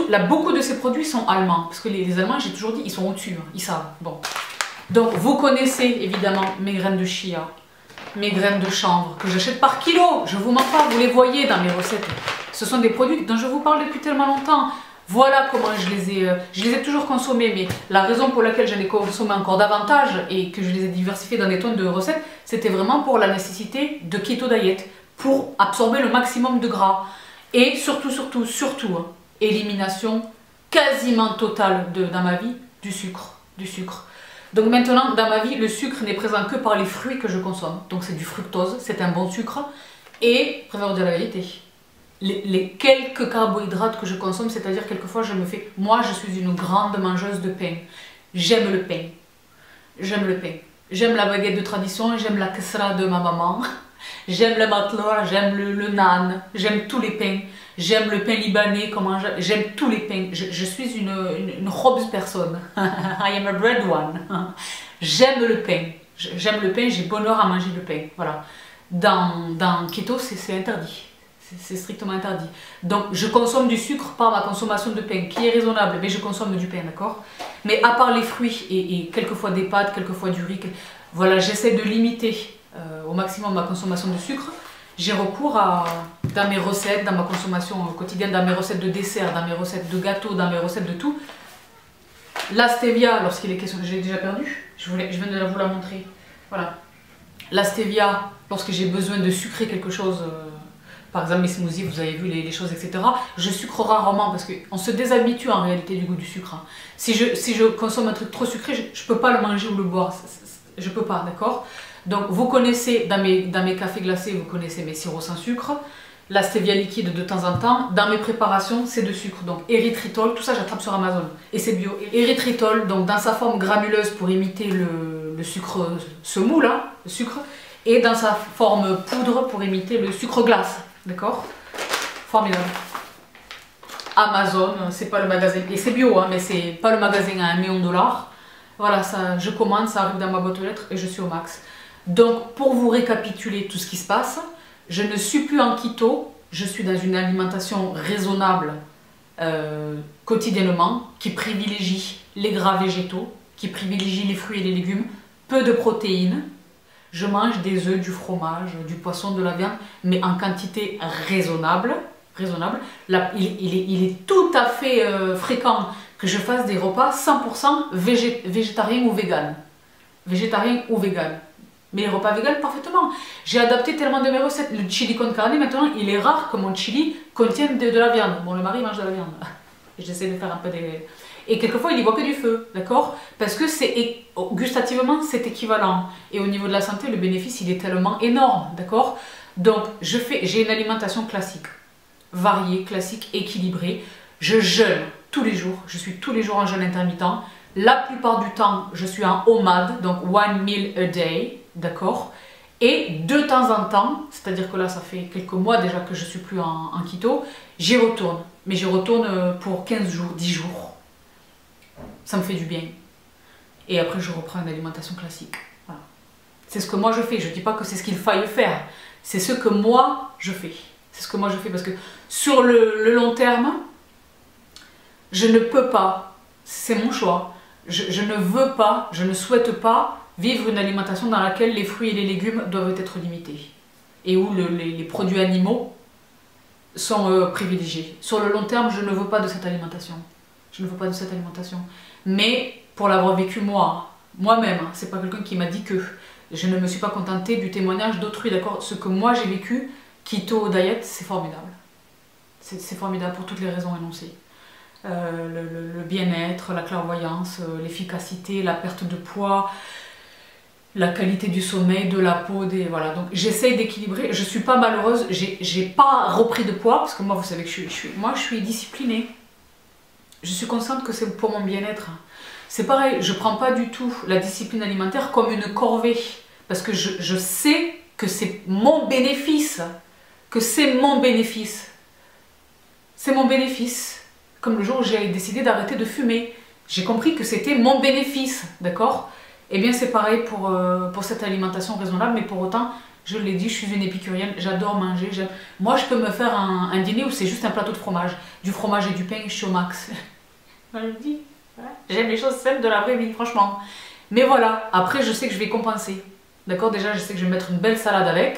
Là, beaucoup de ces produits sont allemands, parce que les Allemands, j'ai toujours dit, ils sont au-dessus, hein, ils savent. Bon. Donc vous connaissez évidemment mes graines de chia. Mes graines de chanvre que j'achète par kilo, je vous mens pas, vous les voyez dans mes recettes. Ce sont des produits dont je vous parle depuis tellement longtemps. Voilà comment je les ai toujours consommés, mais la raison pour laquelle j'en ai consommé encore davantage et que je les ai diversifiés dans des tonnes de recettes, c'était vraiment pour la nécessité de keto diet, pour absorber le maximum de gras. Et surtout, hein, élimination quasiment totale dans ma vie du sucre. Donc maintenant, dans ma vie, le sucre n'est présent que par les fruits que je consomme. Donc c'est du fructose, c'est un bon sucre. Et, je préfère vous dire la vérité, les quelques carbohydrates que je consomme, c'est-à-dire quelquefois je me fais... Moi, je suis une grande mangeuse de pain. J'aime le pain. J'aime le pain. J'aime la baguette de tradition, j'aime la kesra de ma maman. J'aime le matloa, j'aime le naan, j'aime tous les pains. J'aime le pain libanais, j'aime tous les pains. Je suis une Hobbes personne. I am a bread one. J'aime le pain. J'aime le pain, j'ai bonheur à manger le pain. Voilà. Dans keto, c'est interdit. C'est strictement interdit. Donc, je consomme du sucre par ma consommation de pain, qui est raisonnable, mais je consomme du pain, d'accord? Mais à part les fruits et quelquefois des pâtes, quelquefois du riz, voilà, j'essaie de limiter au maximum ma consommation de sucre. J'ai recours dans mes recettes, dans ma consommation quotidienne, dans mes recettes de dessert, dans mes recettes de gâteaux, dans mes recettes de tout. La stevia, lorsqu'il est question, j'ai déjà perdu, je viens de vous la montrer. Voilà. La stevia, lorsque j'ai besoin de sucrer quelque chose, par exemple mes smoothies, vous avez vu les choses, etc. Je sucre rarement parce qu'on se déshabitue en réalité du goût du sucre. Hein. Si je consomme un truc trop sucré, je ne peux pas le manger ou le boire. Je ne peux pas, d'accord? Donc vous connaissez, dans mes cafés glacés, vous connaissez mes sirops sans sucre. La stevia liquide de temps en temps. Dans mes préparations, c'est de sucre. Donc érythritol, tout ça j'attrape sur Amazon. Et c'est bio. Érythritol, donc dans sa forme granuleuse pour imiter le sucre semoule, là, le sucre. Et dans sa forme poudre pour imiter le sucre glace. D'accord? Formidable. Amazon, c'est pas le magasin. Et c'est bio, hein, mais c'est pas le magasin à $1 million. Voilà, ça, je commande, ça arrive dans ma boîte aux lettres et je suis au max. Donc pour vous récapituler tout ce qui se passe, je ne suis plus en keto, je suis dans une alimentation raisonnable quotidiennement, qui privilégie les gras végétaux, qui privilégie les fruits et les légumes, peu de protéines. Je mange des œufs, du fromage, du poisson, de la viande, mais en quantité raisonnable. Là, il est tout à fait fréquent que je fasse des repas 100% végétariens ou véganes. Végétarien ou vegan. Mais les repas vegan, parfaitement. J'ai adapté tellement de mes recettes. Le chili con carne, maintenant, il est rare que mon chili contienne de la viande. Bon, le mari mange de la viande. J'essaie de faire un peu des... Et quelquefois, il y voit que du feu, d'accord? Parce que gustativement, c'est équivalent. Et au niveau de la santé, le bénéfice, il est tellement énorme, d'accord? Donc, j'ai une alimentation classique, variée, classique, équilibrée. Je jeûne tous les jours. Je suis tous les jours en jeûne intermittent. La plupart du temps, je suis en OMAD, donc one meal a day, d'accord? Et de temps en temps, c'est-à-dire que là, ça fait quelques mois déjà que je ne suis plus en keto, j'y retourne. Mais j'y retourne pour 15 jours, 10 jours. Ça me fait du bien. Et après, je reprends une alimentation classique. Voilà. C'est ce que moi je fais. Je ne dis pas que c'est ce qu'il faille faire. C'est ce que moi je fais. C'est ce que moi je fais parce que sur le long terme, je ne peux pas, c'est mon choix, je ne veux pas, je ne souhaite pas vivre une alimentation dans laquelle les fruits et les légumes doivent être limités et où les produits animaux sont privilégiés. Sur le long terme, je ne veux pas de cette alimentation. Je ne veux pas de cette alimentation. Mais pour l'avoir vécu moi-même, hein, c'est pas quelqu'un qui m'a dit que je ne me suis pas contentée du témoignage d'autrui, d'accord? Ce que moi j'ai vécu, keto diet, c'est formidable. C'est formidable pour toutes les raisons énoncées. Le bien-être, la clairvoyance, l'efficacité, la perte de poids, la qualité du sommeil, de la peau, voilà. Donc j'essaye d'équilibrer. Je suis pas malheureuse, j'ai pas repris de poids parce que moi, vous savez que moi je suis disciplinée. Je suis consciente que c'est pour mon bien-être. C'est pareil, je prends pas du tout la discipline alimentaire comme une corvée parce que je sais que c'est mon bénéfice, que c'est mon bénéfice. C'est mon bénéfice. Comme le jour où j'ai décidé d'arrêter de fumer. J'ai compris que c'était mon bénéfice, d'accord? Eh bien c'est pareil pour cette alimentation raisonnable, mais pour autant, je l'ai dit, je suis une épicurienne, j'adore manger. Moi je peux me faire un dîner où c'est juste un plateau de fromage, du fromage et du pain, je suis au max. Je le dis, voilà. J'aime les choses simples de la vraie vie, franchement. Mais voilà, après je sais que je vais compenser. D'accord? Déjà je sais que je vais mettre une belle salade avec,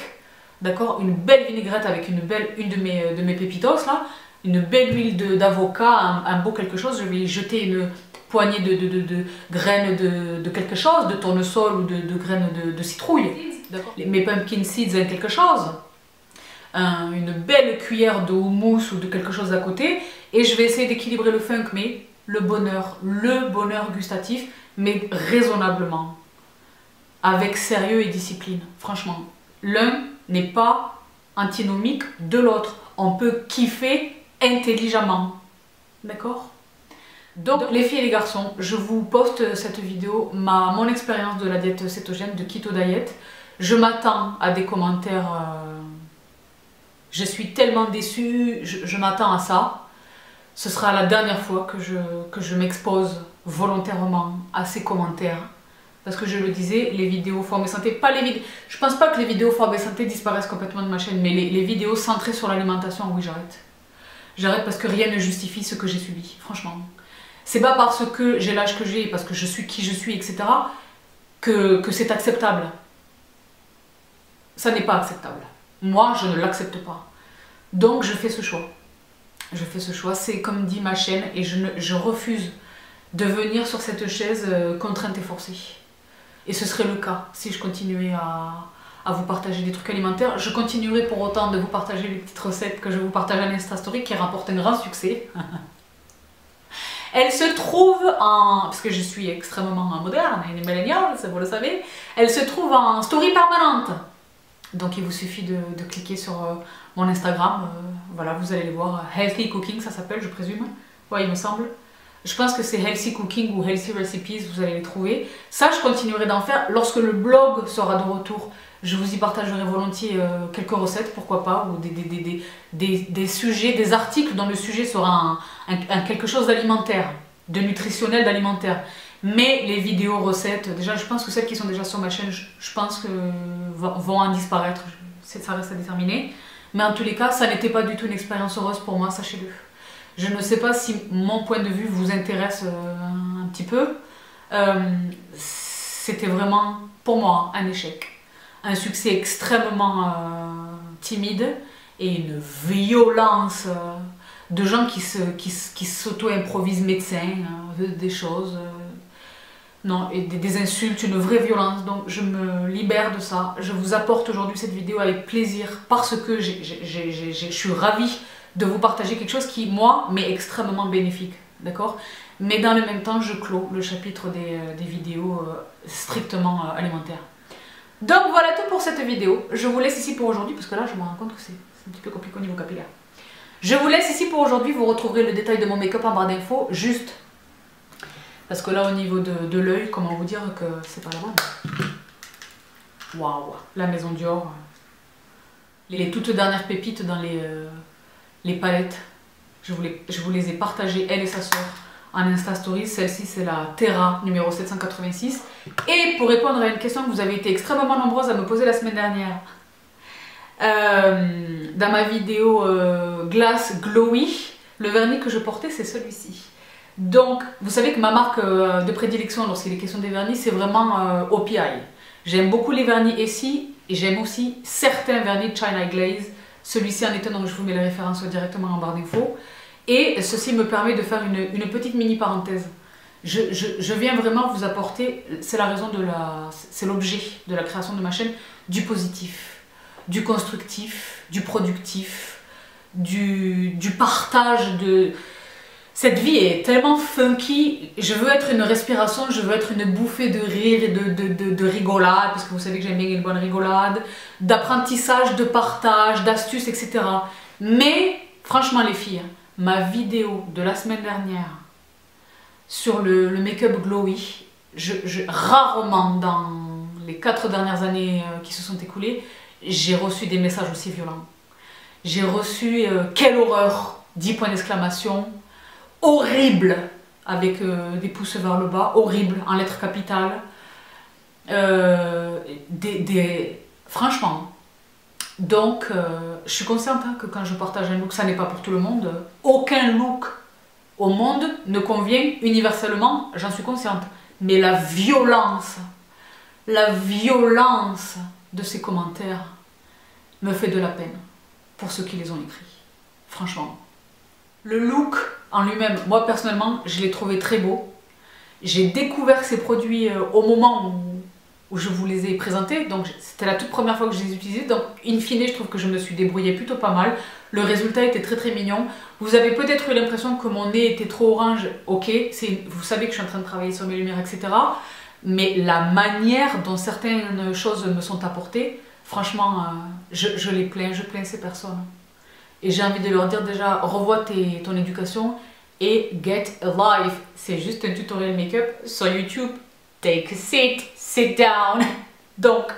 d'accord? Une belle vinaigrette avec une de mes pépitos là. Une belle huile d'avocat, un beau quelque chose, je vais jeter une poignée de graines de quelque chose, de tournesol ou de graines de citrouille. Mes pumpkin seeds, quelque chose. Une belle cuillère de houmous ou de quelque chose à côté. Et je vais essayer d'équilibrer le funk, mais le bonheur gustatif, mais raisonnablement. Avec sérieux et discipline, franchement. L'un n'est pas antinomique de l'autre. On peut kiffer intelligemment, d'accord? Donc les filles et les garçons, je vous poste cette vidéo, mon expérience de la diète cétogène, de keto diet. Je m'attends à des commentaires, je suis tellement déçue, je m'attends à ça. Ce sera la dernière fois que je m'expose volontairement à ces commentaires. Parce que je le disais, les vidéos forme et santé, pas les vidéos... Je pense pas que les vidéos forme et santé disparaissent complètement de ma chaîne, mais les vidéos centrées sur l'alimentation, oui, j'arrête. J'arrête parce que rien ne justifie ce que j'ai subi, franchement. C'est pas parce que j'ai l'âge que j'ai, parce que je suis qui je suis, etc., que c'est acceptable. Ça n'est pas acceptable. Moi, je ne l'accepte pas. Donc, je fais ce choix. Je fais ce choix, c'est comme dit ma chaîne, et je refuse de venir sur cette chaise contrainte et forcée. Et ce serait le cas si je continuais à vous partager des trucs alimentaires. Je continuerai pour autant de vous partager les petites recettes que je vous partage en Insta Story qui rapportent un grand succès. Elle se trouve en... parce que je suis extrêmement moderne, et millennial, vous le savez. Elle se trouve en story permanente. Donc il vous suffit de cliquer sur mon Instagram. Voilà, vous allez les voir. Healthy Cooking, ça s'appelle, je présume. Ouais, il me semble. Je pense que c'est Healthy Cooking ou Healthy Recipes, vous allez les trouver. Ça, je continuerai d'en faire lorsque le blog sera de retour. Je vous y partagerai volontiers quelques recettes, pourquoi pas, ou des sujets, des articles dont le sujet sera quelque chose d'alimentaire, de nutritionnel, d'alimentaire. Mais les vidéos recettes, déjà je pense que celles qui sont déjà sur ma chaîne, je pense que vont en disparaître, ça reste à déterminer. Mais en tous les cas, ça n'était pas du tout une expérience heureuse pour moi, sachez-le. Je ne sais pas si mon point de vue vous intéresse un petit peu. C'était vraiment, pour moi, un échec. Un succès extrêmement timide et une violence de gens qui s'auto-improvisent médecins, des choses... non, et des insultes, une vraie violence. Donc je me libère de ça. Je vous apporte aujourd'hui cette vidéo avec plaisir parce que je suis ravie de vous partager quelque chose qui, moi, m'est extrêmement bénéfique. D'accord? Mais dans le même temps, je clôt le chapitre des vidéos strictement alimentaires. Donc voilà tout pour cette vidéo. Je vous laisse ici pour aujourd'hui parce que là, je me rends compte que c'est un petit peu compliqué au niveau capillaire. Je vous laisse ici pour aujourd'hui. Vous retrouverez le détail de mon make-up en barre d'infos. Juste... parce que là, au niveau de l'œil, comment vous dire que c'est pas la bonne. Waouh, la Maison Dior. Les toutes dernières pépites dans les palettes. Je vous les ai partagées, elle et sa soeur, en Insta Stories. Celle-ci, c'est la Terra numéro 786. Et pour répondre à une question que vous avez été extrêmement nombreuses à me poser la semaine dernière, dans ma vidéo Glace Glowy, le vernis que je portais, c'est celui-ci. Donc, vous savez que ma marque de prédilection lorsqu'il est question des vernis, c'est vraiment OPI. J'aime beaucoup les vernis Essie et j'aime aussi certains vernis China Glaze. Celui-ci en est un, donc je vous mets les références directement en barre d'infos. Et ceci me permet de faire une petite mini parenthèse. Je viens vraiment vous apporter, c'est la raison de c'est l'objet de la création de ma chaîne, du positif, du constructif, du productif, du partage de... Cette vie est tellement funky, je veux être une respiration, je veux être une bouffée de rire et de rigolade, parce que vous savez que j'aime bien une bonne rigolade, d'apprentissage, de partage, d'astuces, etc. Mais, franchement les filles, ma vidéo de la semaine dernière sur le make-up glowy, rarement dans les 4 dernières années qui se sont écoulées, j'ai reçu des messages aussi violents. J'ai reçu « quelle horreur !» 10 points d'exclamation. Horrible, avec des pouces vers le bas, horrible, en lettres capitales. Franchement. Donc, je suis consciente que quand je partage un look, ça n'est pas pour tout le monde. Aucun look au monde ne convient universellement, j'en suis consciente. Mais la violence de ces commentaires me fait de la peine pour ceux qui les ont écrits. Franchement. Le look en lui-même, moi personnellement, je l'ai trouvé très beau. J'ai découvert ces produits au moment où je vous les ai présentés, donc c'était la toute première fois que je les utilisais, donc in fine je trouve que je me suis débrouillée plutôt pas mal. Le résultat était très très mignon. Vous avez peut-être eu l'impression que mon nez était trop orange, ok, vous savez que je suis en train de travailler sur mes lumières, etc. Mais la manière dont certaines choses me sont apportées, franchement, je les plains, je plains ces personnes. Et j'ai envie de leur dire déjà, revois ton éducation et get a life. C'est juste un tutoriel make-up sur YouTube. Take a seat, sit down. Donc,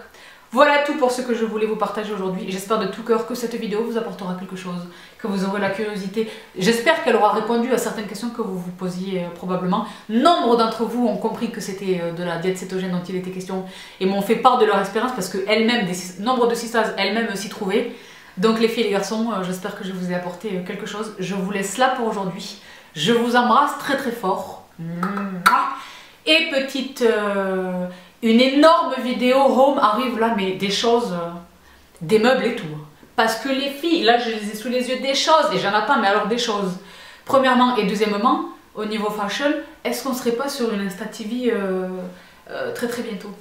Voilà tout pour ce que je voulais vous partager aujourd'hui. J'espère de tout cœur que cette vidéo vous apportera quelque chose, que vous aurez la curiosité. J'espère qu'elle aura répondu à certaines questions que vous vous posiez probablement. Nombre d'entre vous ont compris que c'était de la diète cétogène dont il était question et m'ont fait part de leur expérience parce que elles-mêmes, nombre de sisters elles-mêmes s'y trouvaient. Donc les filles et les garçons, j'espère que je vous ai apporté quelque chose. Je vous laisse là pour aujourd'hui. Je vous embrasse très très fort. Et petite... une énorme vidéo home arrive là, mais des choses, des meubles et tout. Parce que les filles, là je les ai sous les yeux, des choses, et j'en attends, mais alors des choses. Premièrement et deuxièmement, au niveau fashion, est-ce qu'on serait pas sur une Insta TV très très bientôt?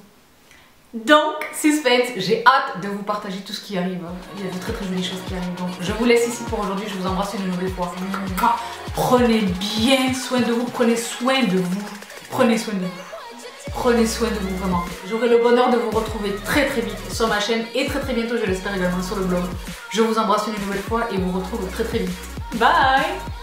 Donc, suspense, j'ai hâte de vous partager tout ce qui arrive. Il y a de très très jolies choses qui arrivent. Donc, je vous laisse ici pour aujourd'hui, je vous embrasse une nouvelle fois. Prenez bien soin de vous, prenez soin de vous. Prenez soin de vous. Prenez soin de vous vraiment. J'aurai le bonheur de vous retrouver très très vite sur ma chaîne et très très bientôt, je l'espère également sur le blog. Je vous embrasse une nouvelle fois et vous retrouve très très vite. Bye!